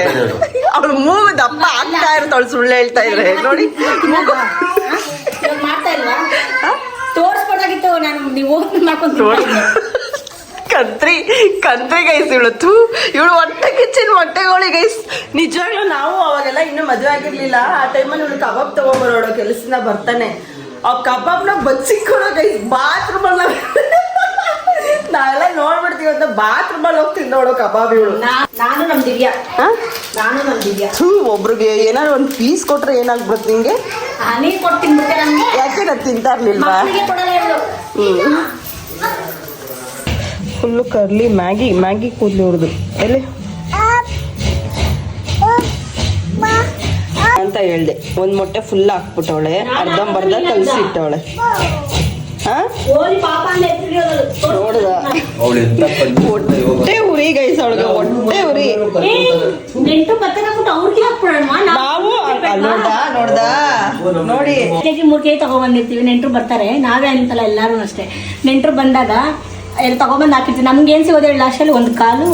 ಅವ್ಳು ಮೂಗು ದಪ್ಪ ಆಗ್ತಾ ಇರ್ತಾಳು ಸುಳ್ಳು ಹೇಳ್ತಾ ಇದ್ರೆ ನೋಡಿ. ಇವಾಗ ಮಾಡ್ತಾ ಇಲ್ವಾ? ತೋರ್ಸ್ಕೊಡಾಗಿತ್ತು. ನಾನು ನೀವು ಮಾಡ್ಕೊಂಡು ಕಂತ್ರಿ ಗೈಸ್ ಇವಳು. ಇವಳು ಹೊಟ್ಟೆ ಕಿಚ್ಚಿನ ಹೊಟ್ಟೆಗೋಳಿ ಗೈಸ್. ನಿಜವಾಗ್ಲೂ ನಾವು ಅವಾಗೆಲ್ಲ ಇನ್ನೂ ಮದುವೆ ಆಗಿರ್ಲಿಲ್ಲ. ಆ ಟೈಮಲ್ಲಿ ಇವಳು ಕಬಾಬ್ ತಗೊಂಬರೋಳು ಕೆಲಸದಿಂದ ಬರ್ತಾನೆ. ಆ ಕಬಾಬ್ನ ಬಚ್ಚಿಕ್ಕೊಳೋ ಗೈಸ್ ಬಾತ್ರೂಮ್ ಅಲ್ಲ. ನಾವೆಲ್ಲ ನೋಡ್ಬಿಡ್ತೀವಿ ಅಂತ ಬಾತ್ರೂಮ್ ಅಲ್ಲಿ ಹೋಗ್ತೀನಿ ನೋಡೋ ಕಬಾಬ್ ಇವಳು. ನಾನು ನಮ್ ದಿವ್ಯಾ ಒಬ್ರಿಗೆ ಏನಾದ್ರು ಒಂದು ಪೀಸ್ ಕೊಟ್ರೆ ಏನಾಗ್ಬಿಡುತ್ತೆ ನಿಂಗೆ? ನೀರ್ ಕೊಡ್ತೀನಿ ಬಿಟ್ಟೆ ನನ್ಗೆ. ಯಾಕೆ ನಾನು ತಿಂತಾ ಇರ್ಲಿಲ್ವಾ? ಕೊಡಲ್ಲ ಇವಳು. ಫುಲ್ಲು ಕರ್ಲಿ ಮ್ಯಾಗಿ ಕೂದಲು ಇವ್ರದ್ದು ಎಲ್ಲಿ ಅಂತ ಹೇಳ್ದೆ. ಒಂದ್ ಮೊಟ್ಟೆ ಫುಲ್ ಹಾಕ್ಬಿಟ್ಟವಳೆ, ಅರ್ಧಂಬರ್ಧ ಕಲ್ಸಿಟ್ಟವಳೆ. ನೋಡ್ದ ಹೊಟ್ಟೆ ಉರಿ ಗೈಸ್ ಅವಳಿಗೆ, ಹೊಟ್ಟೆ ಉರಿ. ನಾವು ನೋಡ್ದ ನೋಡಿ. ಕೆಜಿ 3 ಕೆಜಿ ತಗೊಬಂದಿರ್ತೀವಿ. ನೆಂಟ್ರು ಬರ್ತಾರೆ, ನಾವೇ ಅಂತಲ್ಲ ಎಲ್ಲಾರು ಅಷ್ಟೇ. ನೆಂಟ್ರು ಬಂದಾಗ ಎಲ್ಲ ತಗೊಬಂದ್ ಹಾಕಿರ್ತೀವಿ. ನಮ್ಗೆ ಏನ್ ಸಿಗೋದೇ ಇಲ್ಲ. ಅಷ್ಟಲ್ಲಿ 1 ಕಾಲು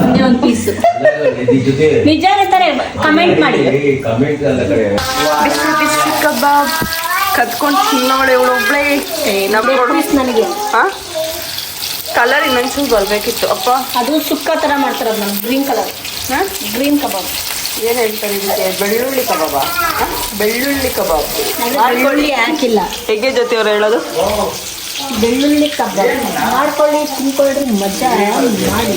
ಒಂದೇ 1 ಪೀಸ್. ನಿಜ ಇರ್ತಾರೆ, ಕಮೆಂಟ್ ಮಾಡಿ. ಬಿಸಿ ಕಬಾಬ್ ಕದ್ಕೊಂಡು ತಿನ್ನೋಳೆ ಇವಳು ಒಬ್ಳೆ. ನನಗೆ ಕಲರ್ ಇನ್ನೊಂಚೂರು ಬರ್ಬೇಕಿತ್ತು ಅಪ್ಪ. ಅದು ಸುಕ್ಕ ತರ ಮಾಡ್ತಾರೆ. ಅದು ನಮ್ಗೆ ಗ್ರೀನ್ ಕಬಾಬ್. ಏನ್ ಹೇಳ್ತಾರೆ ಇದಕ್ಕೆ? ಬೆಳ್ಳುಳ್ಳಿ ಕಬಾಬ? ಬೆಳ್ಳುಳ್ಳಿ ಕಬಾಬ್ ಬೆಳ್ಳುಳ್ಳಿ ಹಾಕಿಲ್ಲ. ಹೇಗೆ ಜೊತೆ ಅವ್ರು ಹೇಳೋದು? ಬೆಳ್ಳುಳ್ಳಿ ಕಬಾಬ್ ಮಾಡ್ಕೊಳ್ಳಿ, ತಿನ್ಕೊಳ್ರಿ, ಮಜಾ ಮಾಡಿ.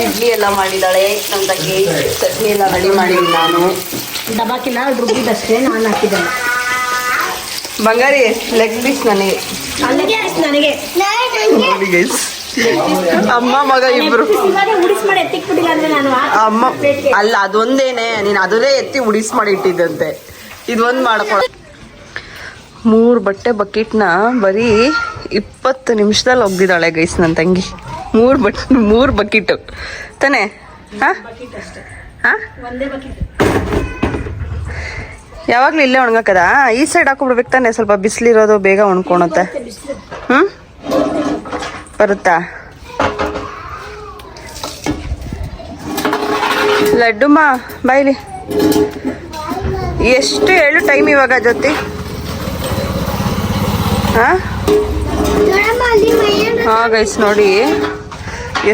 ಇಡ್ಲಿ ಎಲ್ಲ ಮಾಡಿದಾಳೆ ನಮ್ಮ ತಂಗಿ. ಚಟ್ನಿ ಎಲ್ಲ ರೆಡಿ ಮಾಡಿದ್ದೀನಿ ನಾನು. ದಬಾಕಿನ ರುಬ್ಬಿದಷ್ಟೇ ನಾನು ಹಾಕಿದ್ದೇನೆ. ಬಂಗಾರಿ ಲೆಗ್ ಪೀಸ್ ನನಗೆ. ಅಲ್ಲಿಗೆ ನನಗೆ ನೋಡಿ ಗೈಸ್, ಅಮ್ಮ ಮಗ ಇಬ್ರು. ಇವಾಗೆ ಉಡಿಸ್ ಮಾಡಿ ಎತ್ತಿಕ್ಬಿಟ್ಟಿಲ್ಲ ಅಂದ್ರೆ ನಾನು ಅಮ್ಮ ಅಲ್ಲ ಅದೊಂದೇನೆ, ನೀನ್ ಅದನ್ನೇ ಎತ್ತಿ ಉಡಿಸ್ ಮಾಡಿ ಇಟ್ಟಿದ್ದಂತೆ. ಇದೊಂದ್ ಮಾಡ್ಕೊಳ. 3 ಬಟ್ಟೆ ಬಕೆಟ್ನ ಬರೀ 20 ನಿಮಿಷದಲ್ಲಿ ಒಗ್ದಿದ್ದಾಳೆ ಗೈಸ್ ನನ್ನ ತಂಗಿ. 3 ಬಕೆಟ್ ತಾನೆ? ಒಂದೇ ಬಕೆಟ್. ಯಾವಾಗ್ಲೂ ಇಲ್ಲೇ ಒಣಗಾಕದ? ಈ ಸೈಡ್ ಹಾಕೊಬಿಡ್ಬೇಕು ತಾನೆ, ಸ್ವಲ್ಪ ಬಿಸಿಲಿರೋದು ಬೇಗ ಒಣ್ಕೊಳುತ್ತೆ. ಬರುತ್ತಾ? ಲಡ್ಡುಮ್ಮ ಬಾಯ್ಲಿ. ಎಷ್ಟು ಹೇಳು ಟೈಮ್ ಇವಾಗ ಜೊತೆ? ಹಾ ಗೈಸ್ ನೋಡಿ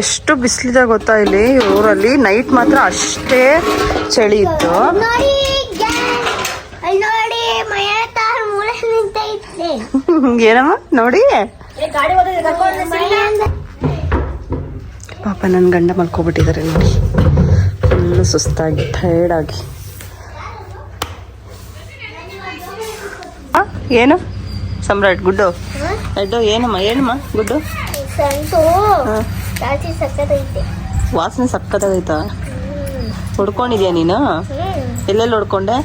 ಎಷ್ಟು ಬಿಸಿಲಿದೆ ಗೊತ್ತಾ ಇಲ್ಲಿ ಊರಲ್ಲಿ. ನೈಟ್ ಮಾತ್ರ ಅಷ್ಟೇ ಚಳಿ ಇತ್ತು. ಏನಮ್ಮ ನೋಡಿ ಪಾಪ ನನ್ನ ಗಂಡ ಮಲ್ಕೊಬಿಟ್ಟಿದ್ದಾರೆ ನೋಡಿ, ಫುಲ್ಲು ಸುಸ್ತಾಗಿ ಟಯರ್ಡ್ ಆಗಿ. ಏನು ಸಮ್ರಾಟ್ ಗುಡ್ಡು ಎಡ್ಡು? ಏನಮ್ಮ ಗುಡ್ಡು? ವಾಸನೆ ಸಕ್ಕತ್ತಾಗೈತಾ? ಹೊಡ್ಕೊಂಡಿದ್ಯಾ ನೀನು? ಎಲ್ಲೆಲ್ಲಿ ಹೊಡ್ಕೊಂಡೆ?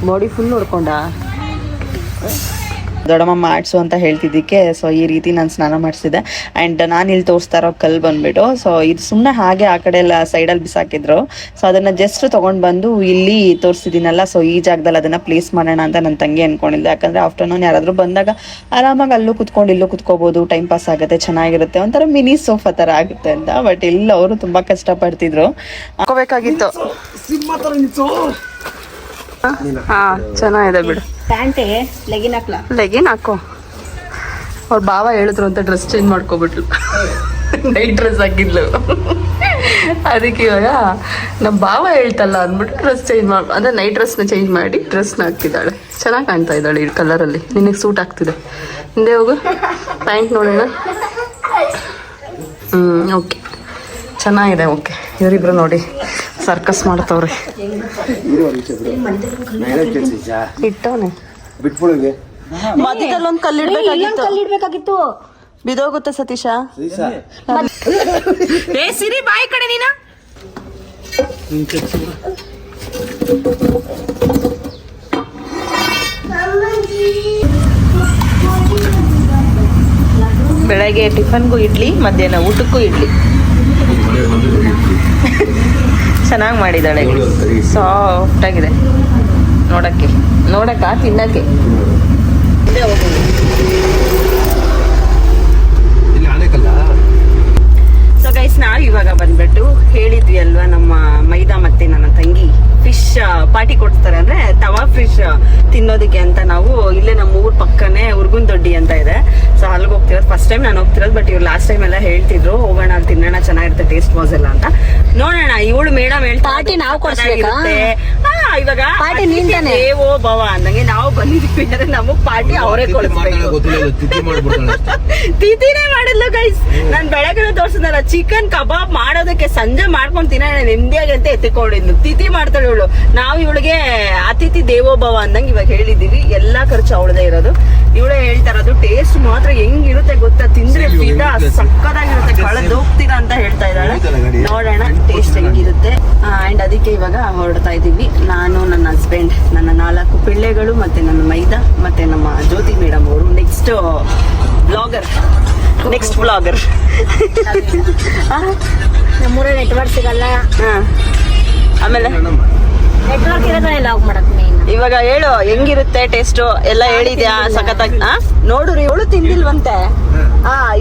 Body full ಹೊಡ್ಕೊಂಡ? ದೊಡ್ಡಮ್ಮ ಮಾಡಿಸು ಅಂತ ಹೇಳ್ತಿದ್ದಕ್ಕೆ ಸೊ ಈ ರೀತಿ ನಾನು ಸ್ನಾನ ಮಾಡಿಸಿದೆ. ಆ್ಯಂಡ್ ನಾನು ಇಲ್ಲಿ ತೋರಿಸ್ತಾ ಇರೋ ಕಲ್ಲು ಬಂದ್ಬಿಟ್ಟು ಸೊ ಇದು ಸುಮ್ಮನೆ ಹಾಗೆ ಆ ಕಡೆ ಎಲ್ಲ ಸೈಡಲ್ಲಿ ಬಿಸಾಕಿದ್ರು. ಸೊ ಅದನ್ನು ಜಸ್ಟ್ ತೊಗೊಂಡು ಬಂದು ಇಲ್ಲಿ ತೋರಿಸಿದ್ದೀನಲ್ಲ, ಸೊ ಈ ಜಾಗದಲ್ಲಿ ಅದನ್ನು ಪ್ಲೇಸ್ ಮಾಡೋಣ ಅಂತ ನನ್ನ ತಂಗಿ ಅಂದ್ಕೊಂಡಿದ್ದೆ. ಯಾಕಂದರೆ ಆಫ್ಟರ್ನೂನ್ ಯಾರಾದರೂ ಬಂದಾಗ ಆರಾಮಾಗಿ ಅಲ್ಲೂ ಕುತ್ಕೊಂಡು ಇಲ್ಲೂ ಕುತ್ಕೋಬೋದು, ಟೈಮ್ ಪಾಸ್ ಆಗುತ್ತೆ, ಚೆನ್ನಾಗಿರುತ್ತೆ, ಒಂಥರ ಮಿನಿ ಸೋಫಾ ಥರ ಆಗುತ್ತೆ ಅಂತ. ಬಟ್ ಇಲ್ಲ, ಅವರು ತುಂಬ ಕಷ್ಟಪಡ್ತಿದ್ರು. ಹಾಕೋಬೇಕಾಗಿತ್ತು. ಹಾ ಚೆನ್ನಾಗಿದೆ ಬಿಡು. ಪ್ಯಾಂಟೆ ಲೆಗಿನ್ ಹಾಕ್ಲಾ? ಲೆಗಿನ್ ಹಾಕೋ. ಅವ್ರ ಭಾವ ಹೇಳಿದ್ರು ಅಂತ ಡ್ರೆಸ್ ಚೇಂಜ್ ಮಾಡ್ಕೊಬಿಟ್ಲು. ನೈಟ್ ಡ್ರೆಸ್ ಹಾಕಿದ್ಲು. ಅದಕ್ಕೆ ಇವಾಗ ನಮ್ಮ ಭಾವ ಹೇಳ್ತಲ್ಲ ಅಂದ್ಬಿಟ್ಟು ಡ್ರೆಸ್ ಚೇಂಜ್ ಅಂದರೆ ನೈಟ್ ಡ್ರೆಸ್ನ ಚೇಂಜ್ ಮಾಡಿ ಡ್ರೆಸ್ನ ಹಾಕಿದ್ದಾಳೆ. ಚೆನ್ನಾಗಿ ಕಾಣ್ತಾ ಇದ್ದಾಳೆ ಈ ಕಲರಲ್ಲಿ. ನಿನಗೆ ಸೂಟ್ ಆಗ್ತಿದೆ. ಹಿಂದೆ ಹೋಗು, ಪ್ಯಾಂಟ್ ನೋಡೋಣ. ಓಕೆ ಚೆನ್ನಾಗಿದೆ. ಓಕೆ ಇವರಿಬ್ರು ನೋಡಿ ಸರ್ಕಸ್ ಮಾಡ್ತವ್ರೆ. ಇಟ್ಟವನೆ ಮಧ್ಯದಲ್ಲಿ ಒಂದು ಕಲ್ಲಿಡ್ಬೇಕಾಗಿತ್ತು. ಬಿದೋಗುತ್ತೆ ಸತೀಶ. ಏ ಸಿರಿ ಬಾಯಿ ಕಡೆ ನೀನ. ಬೆಳಗ್ಗೆ ಟಿಫನ್ಗೂ ಇಡ್ಲಿ, ಮಧ್ಯಾಹ್ನ ಊಟಕ್ಕೂ ಇಡ್ಲಿ. ಚೆನ್ನಾಗಿ ಮಾಡಿದ್ದಾಳೆ, ಸಾಫ್ಟ್ ಆಗಿದೆ ನೋಡಕ್ಕ ತಿನ್ನಕ್ಕೆ. ಸೊ ಗೈಸ್ ನಾವು ಇವಾಗ ಬಂದ್ಬಿಟ್ಟು ಹೇಳಿದ್ವಿ ಅಲ್ವಾ, ನಮ್ಮ ಮೈದಾ ಮತ್ತೆ ನನ್ನ ತಂಗಿ ಫಿಶ್ ಪಾರ್ಟಿ ಕೊಡ್ತಾರೆ ಅಂದ್ರೆ ತವಾ ಫಿಶ್ ತಿನ್ನೋದಕ್ಕೆ ಅಂತ ನಾವು ಇಲ್ಲೇ ನಮ್ಮ ಊರ್ ಪಕ್ಕನೆ ಉರ್ಗುನ್ ದೊಡ್ಡಿ ಅಂತ ಇದೆ. ಸೊ ಅಲ್ಲಿಗೆ ಹೋಗ್ತಿರೋದು. ಫಸ್ಟ್ ಟೈಮ್ ನಾನು ಹೋಗ್ತಿರೋದು. ಬಟ್ ಇವ್ರು ಲಾಸ್ಟ್ ಟೈಮ್ ಎಲ್ಲ ಹೇಳ್ತಿದ್ರು ಹೋಗೋಣ ಅಲ್ಲಿ ತಿನ್ನೋಣ, ಚೆನ್ನಾಗಿರುತ್ತೆ, ಟೇಸ್ಟ್ ವಾಸ್ ಎಲ್ಲ ಅಂತ. ನೋಡೋಣ. ಇವಳು ಮೇಡಮ್ ಹೇಳ್ತಾ ಪಾರ್ಟಿ ನಾವು ಕೊಡ್ಸಿರುತ್ತೆ. ಇವಾಗ ಪಾರ್ಟಿ ನಿಂತಾನೆ ದೇವೋ ಭವ ಅಂದಂಗೆ ನಾವು ಬಂದಿದ್ವಿ ಅಂದ್ರೆ ನಮಗ್ ಪಾರ್ಟಿ ಅವರೇ ಕೊಡಿಸ್ಬೇಕು. ತಿಥಿನೇ ಮಾಡಿದ್ಲು ಗೈಸ್. ನಾನ್ ಬೆಳಗ್ಗೆ ತೋರ್ಸಿದ್ನಲ್ಲ, ಚಿಕನ್ ಕಬಾಬ್ ಮಾಡೋದಕ್ಕೆ ಸಂಜೆ ಮಾಡ್ಕೊಂಡ್ ತಿನ್ನೋಣ ನೆಮ್ಮದಿಯಾಗಿ ಅಂತ ಎತ್ತಿಕೊಂಡಿದ್ಲು. ತಿಥಿ ಮಾಡ್ತಾಳೆ ಇವಳು. ನಾವು ಇವಳಿಗೆ ಅತಿಥಿ ದೇವೋಭವ ಅಂದಂಗೆ ಇವಾಗ ಹೇಳಿದೀವಿ. ಎಲ್ಲಾ ಖರ್ಚು ಅವಳದೇ ಇರೋದು. ಇವಳೇ ಹೇಳ್ತಾ ಇರೋದು. ಟೇಸ್ಟ್ ಮಾತ್ರ ಹೆಂಗಿರುತ್ತೆ ಗೊತ್ತಾ, ತಿಂದ್ರೆ ಫಿದಾ ಸಕ್ಕದಾಗಿರುತ್ತೆ, ಕಳೆದು ಹೋಗ್ತೀರಾ ಅಂತ ಹೇಳ್ತಾ ಇದ್ದಾಳೆ. ನೋಡೋಣ ಟೇಸ್ಟ್ ಹೆಂಗಿರುತ್ತೆ. ಅಂಡ್ ಅದಕ್ಕೆ ಇವಾಗ ಹೊರಡ್ತಾ ಇದ್ದೀವಿ. ನಾನು, ನನ್ನ ಹಸ್ಬೆಂಡ್, ನನ್ನ 4 ಪಿಳ್ಳೆಗಳು, ಮತ್ತೆ ನನ್ನ ಮೈದಾ, ಮತ್ತೆ ನಮ್ಮ ಜ್ಯೋತಿ ಮೇಡಮ್ ಅವರು. Next blogger. ನಮ್ಮೂರ ನೆಟ್ವರ್ಕ್ ಸಿಗಲ್ಲ. ಆಮೇಲೆ ನೆಟ್ವರ್ಕ್ ಇರೋದೇ ಲಾಗ್ ಮಾಡಕ್ ಇವಾಗ ಹೇಳು ಹೆಂಗಿರುತ್ತೆ ಟೇಸ್ಟ್ ಎಲ್ಲ ಹೇಳಿದ್ಯಾ? ಸಖತ್ತಾಗಿ ನೋಡ್ರಿ. ಇವಳು ತಿಂದಿಲ್ವಂತೆ.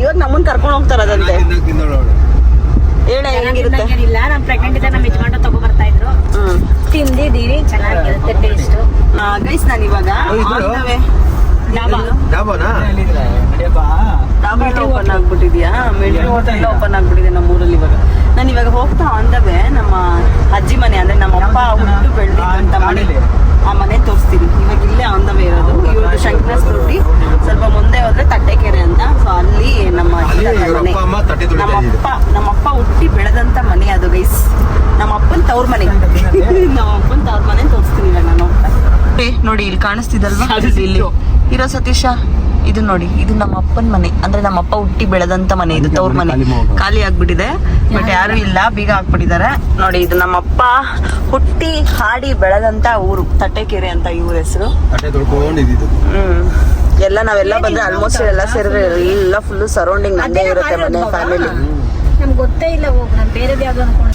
ಇವಾಗ ನಮ್ಮನ್ ಕರ್ಕೊಂಡು ಹೋಗ್ತಾರದಂತೆ. ಹೇಳ ಹೆಂಗಿರುತ್ತೆ? ಇಲ್ಲ, ನಮ್ ಪ್ರೆಗ್ನೆಂಟ್ ಇದ್ದ ನಮ್ಮ ಯಜಮಾನ ತಗೋ ಬರ್ತಾ ಇದ್ರು. ತಿಂದಿದೀವಿ, ಚೆನ್ನಾಗಿರುತ್ತೆ ಟೇಸ್ಟ್. ಗೈಸ್ ನಾನು ಇವಾಗ ಡಾಬಾ ಓಪನ್ ಆಗ್ಬಿಟ್ಟಿದ್ಯಾ? ಮಿಲ್ಟ್ರಿ ಹೋಟೆಲ್ ಓಪನ್ ಆಗ್ಬಿಟ್ಟಿದೆ ನಮ್ಮೂರಲ್ಲಿ. ಇವಾಗ ನಾನು ಇವಾಗ ಹೋಗ್ತಾ ಅಂದವೆ ನಮ್ಮ ಅಜ್ಜಿ ಮನೆ, ಅಂದ್ರೆ ನಮ್ಮ ಅಪ್ಪ ಹುಟ್ಟು ಬೆಳೆದಿದ್ದಂತ ಮನೆ, ಆ ಮನೆ ತೋರಿಸ್ತೀನಿ. ಇವಾಗ ಇಲ್ಲೇ ಅಂದವೆ ಇರೋದು. ಇವ್ರದ್ದು ಶಂಕರಸ್ ರೊಟ್ಟಿ. ಸ್ವಲ್ಪ ಮುಂದೆ ಹೋದ್ರೆ ತಟ್ಟೆಕೆರೆ ಅಂತ. ಸೊ ಅಲ್ಲಿ ನಮ್ಮ ನಮ್ಮಪ್ಪ ಹುಟ್ಟಿ ಬೆಳೆದಂತ ಮನೆ ಅದು ಗೈಸ್. ನಮ್ಮ ಅಪ್ಪನ ತವ್ರ ಮನೆ. ನಮ್ಮ ಅಪ್ಪನ ತವ್ರ ಮನೆ ತೋರಿಸ್ತೀನಿ ಇವಾಗ ನಾನು. ನೋಡಿ ಇಲ್ಲಿ ಕಾಣಿಸ್ತಿದಲ್ವಾ, ಇರೋ ಸತೀಶ, ಇದು ನೋಡಿ, ಇದು ನಮ್ಮ ಅಪ್ಪನ ಮನೆ, ಅಂದ್ರೆ ನಮ್ಮ ಅಪ್ಪ ಹುಟ್ಟಿ ಬೆಳೆದಂತ ಮನೆ, ಇದು ತವ್ರ ಮನೆ. ಖಾಲಿ ಆಗ್ಬಿಟ್ಟಿದೆ, ಬಟ್ ಯಾರು ಇಲ್ಲ, ಬೀಗ ಹಾಕ್ಬಿಟ್ಟಿದ್ದಾರೆ. ನೋಡಿ, ಇದು ನಮ್ಮ ಅಪ್ಪ ಹುಟ್ಟಿ ಹಾಡಿ ಬೆಳೆದಂತ ಊರು, ತಟ್ಟೆಕೆರೆ ಅಂತ ಈ ಊರ ಹೆಸರು. ಎಲ್ಲ ನಾವೆಲ್ಲ ಬಂದ್ರೆ ಆಲ್ಮೋಸ್ಟ್ ಎಲ್ಲ ಸೇರಿದ್ರೆ ಎಲ್ಲ ಫುಲ್ ಸರೌಂಡಿಂಗ್ ನಂದೇ ಇರುತ್ತೆ ಮನೆ, ಫ್ಯಾಮಿಲಿ. ನಮ್ಗೆ ಗೊತ್ತೇ ಇಲ್ಲ, ಹೋಗಿ ನಾನು ಬೇರೆ ಯಾವ್ದು ಅನ್ಕೊಂಡು.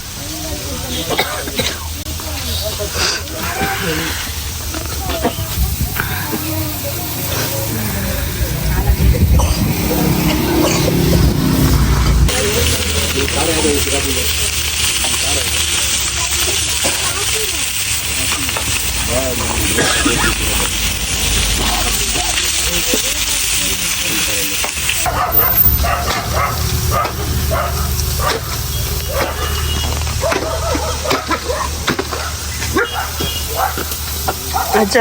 ಅಜ್ಜ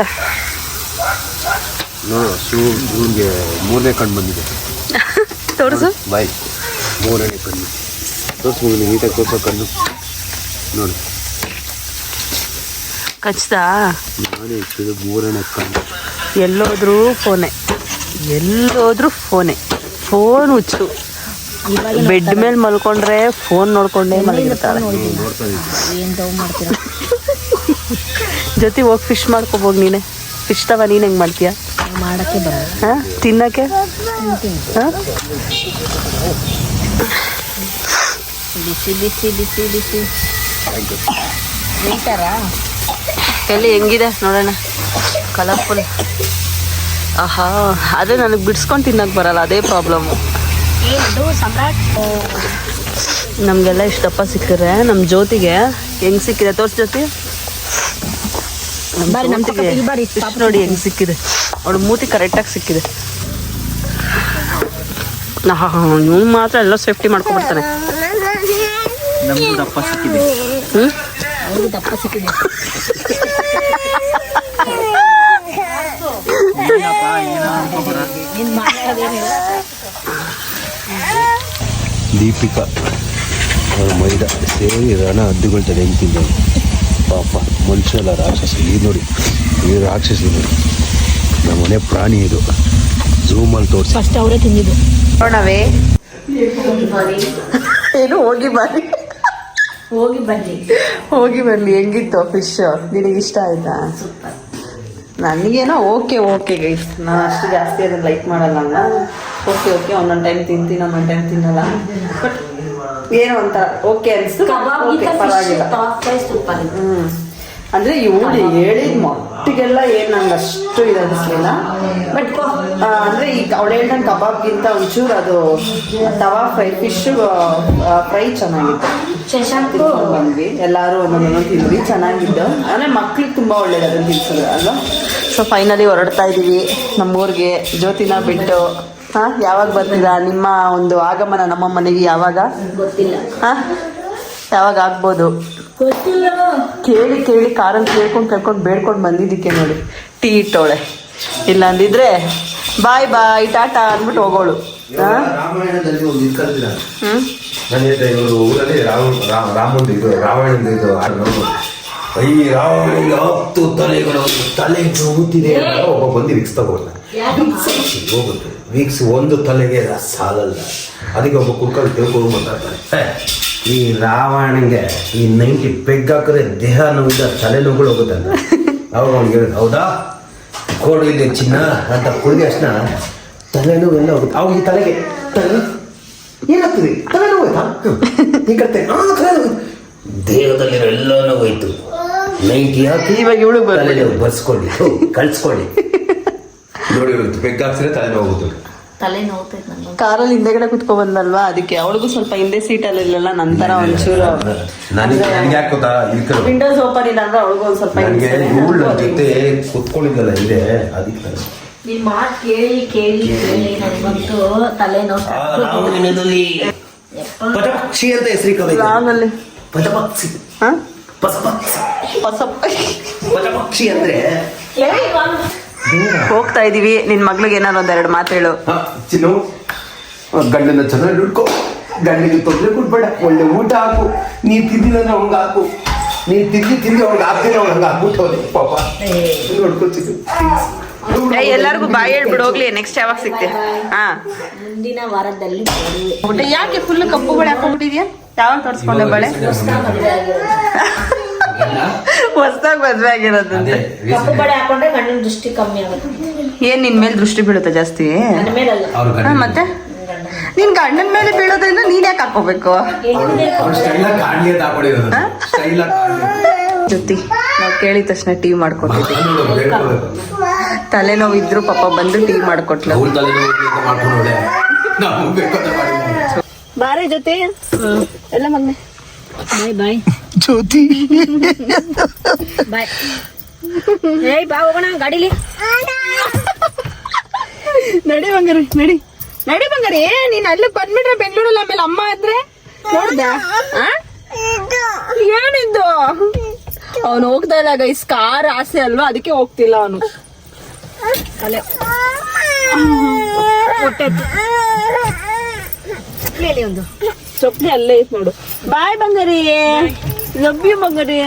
ಇವ್ರಿಗೆ 3ನೇ ಕಣ್ಣು ಬಂದಿದೆ. ತೋರಿಸು ಬಾಯ್, 3ನೇ ಕಣ್ಣು ತೋರಿಸು, ನೀಟಾಗಿ ತೋರಿಸೋ ಕಣ್ಣು ನೋಡಿ. ಕಚ್ತಾ ನಾನೇ ಇಟ್ಟಿದ್ದು 3ನೇ ಕಣ್ಣು. ಎಲ್ಲೋದ್ರೂ ಫೋನೇ, ಎಲ್ಲೋದ್ರೂ ಫೋನೇ, ಫೋನ್ ಹುಚ್ಚು. ಬೆಡ್ ಮೇಲೆ ಮಲ್ಕೊಂಡ್ರೆ ಫೋನ್ ನೋಡ್ಕೊಂಡೇ ಮಲಗಿರ್ತಾಳೆ. ಜೊತೆ ಹೋಗಿ ಫಿಶ್ ಮಾಡ್ಕೋಬೋಗಿ ನೀನೆ. ಫಿಶ್ ತವ ನೀನು ಹೆಂಗೆ ಮಾಡ್ತೀಯ? ಮಾಡಕ್ಕೆ ಬರಲ್ಲ, ಹಾಂ, ತಿನ್ನಕ್ಕೆ? ಹಾಂ, ಬಿಸಿ ಬಿಸಿ ಬಿಸಿ ಬಿಸಿ ಹೇಳ್ತಾರ. ಎಲ್ಲಿ ಹೆಂಗಿದೆ ನೋಡೋಣ, ಕಲರ್ಫುಲ್. ಆಹಾ, ಅದೇ ನನಗೆ ಬಿಡಿಸ್ಕೊಂಡು ತಿನ್ನಕ್ಕೆ ಬರಲ್ಲ, ಅದೇ ಪ್ರಾಬ್ಲಮ್ಮು. ಏನದು ಸಮ್ರಾಟ್? ನಮಗೆಲ್ಲ ಇಷ್ಟಪ್ಪ ಸಿಕ್ಕಿದ್ರೆ, ನಮ್ಮ ಜ್ಯೋತಿಗೆ ಹೆಂಗೆ ಸಿಕ್ಕಿದೆ ತೋರ್ಸ್ ಜ್ಯೋತಿ. ಬಾರಿ, ನಮ್ಮ ಜ್ಯೋತಿಗೆ ಈ ಬಾರಿ fish ನೋಡಿ ಹೆಂಗೆ ಸಿಕ್ಕಿದೆ, ಅವಳು ಮೂತಿ ಕರೆಕ್ಟಾಗಿ ಸಿಕ್ಕಿದೆ. ಇವನು ಮಾತ್ರ ಎಲ್ಲ ಸೇಫ್ಟಿ ಮಾಡ್ಕೊಬಿಡ್ತಾನೆ. ನಮ್ಗೂ ದಪ್ಪ ಸಿಕ್ಕಿದೆ. ಅವ್ರಿಗೆ ದಪ್ಪ ಸಿಕ್ಕಿದೆ. ನಿನ್ ಮಾತಾಡೋದೇನಿಲ್ಲ. ದೀಪಿಕಾ ಮೈದ ಸೇರಿ ರಣ ಹದ್ದುಗಳ ತಡೆ ಹೆಂಗೆ ತಿಂದವು ಪಾಪ. ಮನುಷ್ಯಲ್ಲ, ರಾಕ್ಷಸ. ಇದು ನೋಡಿ, ಇದು ರಾಕ್ಷಸಿ ನೋಡಿ, ನಮ್ಮ ಮನೆ ಪ್ರಾಣಿ ಇದು. ಝೂಮಲ್ಲಿ ತೋರಿಸಿ. ಫಸ್ಟ್ ಅವರೇ ತಿಂದಿದ್ದು. ನೋಡವೇ ಏನು, ಹೋಗಿ ಬರ್ರಿ, ಹೋಗಿ ಬನ್ನಿ, ಹೋಗಿ ಬರ್ಲಿ. ಹೆಂಗಿತ್ತು ಫಿಶ್? ನಿನಗೆ ಇಷ್ಟ ಆಯ್ತಾ? ನನಗೇನೋ ಓಕೆ ಗೈಸ್, ನಾನು ಅಷ್ಟು ಜಾಸ್ತಿ ಅದನ್ನ ಲೈಕ್ ಮಾಡಲ್ಲ. ಓಕೆ ಒಂದೊಂದು ಟೈಮ್ ತಿಂತೀನಿ, ಒಂದೊಂದು ಟೈಮ್ ತಿನ್ನಲ್ಲ. ಬಟ್ ಏನೋ ಒಂಥರ ಓಕೆ ಅನಿಸ್ತು, ಪರವಾಗಿಲ್ಲ. ಅಂದರೆ ಇವಳು ಹೇಳಿದ ಮಟ್ಟಿಗೆಲ್ಲ ಏನು ನಂಗೆ ಅಷ್ಟು ಇದು ಅನಿಸ್ಲಿಲ್ಲ. ಬಟ್ ಅಂದರೆ ಈಗ ಅವಳು ಹೇಳ್ದಂಗೆ ಕಬಾಬ್ಗಿಂತ ಒಂಚೂರು ಅದು ತವಾ ಫ್ರೈ, ಫಿಶ್ ಫ್ರೈ ಚೆನ್ನಾಗಿತ್ತು. ತಿನ್ಕೊಂಡು ಬಂದ್ವಿ, ಎಲ್ಲರೂ ಒಂದೊಂದೊಂದು ತಿಂದ್ವಿ, ಚೆನ್ನಾಗಿದ್ದು. ಅಂದರೆ ಮಕ್ಳಿಗೆ ತುಂಬ ಒಳ್ಳೇದು ಅದನ್ನು ತಿನ್ಸೋದು ಅಲ್ವಾ. ಸೊ ಫೈನಲಿ ಹೊರಡ್ತಾ ಇದ್ದೀವಿ ನಮ್ಮೂರಿಗೆ, ಜ್ಯೋತಿನ ಬಿಟ್ಟು. ಹಾಂ, ಯಾವಾಗ ಬರ್ತೀರಾ? ನಿಮ್ಮ ಒಂದು ಆಗಮನ ನಮ್ಮ ಮನೆಗೆ ಯಾವಾಗ? ಗೊತ್ತಿಲ್ಲ. ಹಾಂ, ಯಾವಾಗ ಆಗ್ಬೋದು ಗೊತ್ತಿಲ್ಲ. ಕೇಳಿ ಕಾರಲ್ಲಿ ಕೇಳ್ಕೊಂಡು ಬೇಡ್ಕೊಂಡು ಬಂದಿದ್ದಕ್ಕೆ ನೋಡಿ ಟೀ ಇಟ್ಟೋಳೆ. ಇಲ್ಲ ಅಂದಿದ್ರೆ ಬಾಯ್ ಟಾಟಾ ಅಂದ್ಬಿಟ್ಟು ಹೋಗೋಳು. ರಾಮಾಯಣದಲ್ಲಿ ಒಂದು ಇದು ಕಲ್ತಿಲ್ಲ. ಹ್ಞೂ, ಇವರು ಊರಲ್ಲಿ ರಾಮಂದು ಇದು ರಾವಣಂದು ಇದು ಈ ರಾವಣಿಗೆ 10 ತಲೆಗಳು, ತಲೆ ಹೋಗುತ್ತಿದೆ. ಒಬ್ಬ ಬಂದು ವಿಕ್ಸ್ ತಗೋಲ್ಲ, ಹೋಗುತ್ತೆ ವಿಕ್ಸ್ ಒಂದು ತಲೆಗೆ ಸಾಲಲ್ಲ. ಅದಕ್ಕೆ ಒಬ್ಬ ಕುಡ್ಕೊಂಡು ತಿಳ್ಕೊಂಡು ಮಾತಾಡ್ತಾರೆ. ಈ ರಾವಣಗೆ ಈ 90 ಪೆಗ್ ಹಾಕಿದ್ರೆ ದೇಹ ನೋವಿದ ತಲೆ ನೋವುಗಳು ಹೋಗುತ್ತಲ್ಲ. ಅವಾಗ ಅವ್ನಿಗೆ ಹೇಳಿದ್ರು, ಹೌದಾ ಕೊಡು ಇಲ್ಲಿ ಚಿನ್ನ ಅಂತ ಕುಡಿದ ಅಷ್ಟನ್ನ ತಲೆನೋವೆಲ್ಲ ಹೋಗುತ್ತೆ. ಅವಾಗ ಈ ತಲೆಗೆ ಏನಾಗ್ತದೆ? ತಲೆನೋವಾಯ್ತಾ? ಈ ಕಡೆ ದೇಹದಲ್ಲಿರೋ ಎಲ್ಲನೂ ಹೋಯ್ತು. 90 ಹಾಕಿ ಇವಾಗ ಇವಳು ತಲೆನೋವು ಬರ್ಸ್ಕೊಳ್ಳಿ, ಕಳ್ಸ್ಕೊಳ್ಳಿ. ನೋಡಿ, ಪೆಗ್ ಹಾಕ್ಸಿದ್ರೆ ತಲೆನೋವು ಹೋಗುತ್ತೆ. ತಲೆ ನೋವ್ತೈತೆ ನಂಗೆ. ಕಾರಲ್ಲಿ ಹಿಂದೆಗಡೆ ಕುತ್ಕೊಂಡ್ ಬಂದಲ್ವಾ, ಅದಕ್ಕೆ ಅವಳಿಗೂ ಸ್ವಲ್ಪ ಹಿಂದೆ ಸೀಟಲ್ಲಿ ಇರಲಿಲ್ಲ. ನಂತರ ಒಂಚೂರು ನನಗೆ ಯಾಕೆ ಗೊತ್ತಾ, ವಿಂಡೋಸ್ ಓಪನ್ ಇಲ್ಲ ಅಂದ್ರೆ ಅವಳಿಗೂ ಒಂದು ಸ್ವಲ್ಪ ನನಗೆ ಇವಳ ಜೊತೆ ಕುತ್ಕೊಂಡಿದ್ದಲ್ಲ ಇದೆ, ಅದಕ್ಕೆ ನಿನ್ ಮಾತು ಕೇಳಿ ನನಗಂತೂ ತಲೆ ನೋವು. ರಾಮಾಯಣದಲ್ಲಿ ಪಟಪಕ್ಷಿ ಅಂತ ಹೆಸರು ರಾಮಲ್ಲಿ ಪಟಪಕ್ಷಿ, ಹಾಂ, ಪಟಪಕ್ಷಿ ಅಂದ್ರೆ ಹೋಗ್ತಾ ಇದೀವಿ. ನಿನ್ ಮಗ್ಳಿಗೆ ಏನಾದ್ರು ಒಂದೆರಡು ಮಾತು ಹೇಳು. ಚಿನ್ನು, ಗಂಡನ ಚೆನ್ನಾಗಿ ನೋಡ್ಕೊ, ಗಂಡಿಗೆ ತೊಂದರೆ ಕೊಡ್ಬೇಡ, ಒಳ್ಳೆ ಊಟ ಹಾಕು. ನೀ ತಿಂದಿಲ್ಲ ಅಂದ್ರೆ ಅವ್ನಿಗೆ ಹಾಕು, ನೀ ತಿಂದು ಅವ್ನಿಗೆ ಹಾಕ್ತೀನಿ, ಅವ್ನಿಗೆ ಹಂಗೆ ಹಾಕ್ಬಿಟ್ಟು ಹೋದೆ ಪಾಪ. ನೋಡ್ಕೊತೀನಿ. ಎಲ್ಲರಿಗೂ ಬಾಯ್ ಹೇಳ್ಬಿಡು ಹೋಗ್ಲಿ. ನೆಕ್ಸ್ಟ್ ಯಾವಾಗ ಸಿಗ್ತೀಯ? ಹಾ, ಮುಂದಿನ ವಾರದಲ್ಲಿ ಊಟ ಯಾಕೆ ಫುಲ್ ಕಪ್ಪು ಬಳೆ ಹಾಕೊಂಡ್ಬಿಟ್ಟಿದ್ಯಾ? ಯಾವಾಗ ತೋರಿಸ್ಕೊಂಡೆ ಬಳೆ? ಹೊಸ್ದಾಗ್ ಮದ್ವೆ ಆಗಿರೋದಂತೆ. ಕಪ್ಪು ಬಳೆ ಹಾಕೊಂಡ್ರೆ ಕಣ್ಣಿನ ದೃಷ್ಟಿ ಕಮ್ಮಿ ಆಗುತ್ತೆ. ಏನ್ ನಿನ್ ಮೇಲೆ ದೃಷ್ಟಿ ಬೀಳುತ್ತೆ ಜಾಸ್ತಿ? ನನ್ನ ಮೇಲಲ್ಲ, ಹಾ, ಮತ್ತೆ ನಿನ್ ಗಂಡನ ಮೇಲೆ ಬೀಳೋದ್ರಿಂದ ನೀನ್ ಯಾಕೆ ಹಾಕೋಬೇಕು? ಜೊತೆ ನಾವ್ ಕೇಳಿದ ತಕ್ಷಣ ಟೀ ಮಾಡ್ಕೊಟ್ಟಿದ್ವಿ. ತಲೆನೋವು ಇದ್ರು ಪಾಪ ಬಂದು ಟೀ ಮಾಡ್ಕೊಟ್ಲು. ಬಾರೆ ಜೊತೆ ಎಲ್ಲ ಮಗ್ನೆ. ಬಾಯ್ ಬಾಯ್ ಜ್ಯೋತಿ ಬಾಯ್. ಏಯ್ ಬಾ ಹೋಗೋಣ ಗಾಡಿಲಿ. ನಡಿ ಬಂಗಾರಿ, ನಡಿ ನಡಿ ಬಂಗಾರಿ. ನೀನ್ ಅಲ್ಲಿ ಬಂದ್ಬಿಟ್ರೆ ಬೆಂಗಳೂರಲ್ಲಿ ಆಮೇಲೆ ಅಮ್ಮ ಅಂದ್ರೆ ನೋಡ್ದ ಏನಿದ್ದು? ಅವನು ಹೋಗ್ತಾ ಇಲ್ಲ ಗೈಸ್, ಕಾರ್ ಆಸೆ ಅಲ್ವಾ, ಅದಕ್ಕೆ ಹೋಗ್ತಿಲ್ಲ ಅವನು. ತಲೆ ಹೊಟ್ಟೆ ಚಪ್ಲಿ ಒಂದು ಚೊಪ್ಲಿ ಅಲ್ಲೇ ಐತ್ ನೋಡು. ಬಾಯ್ ಬಂಗಾರಿ, ಲವ್ ಯು ಬಂಗಾರಿ.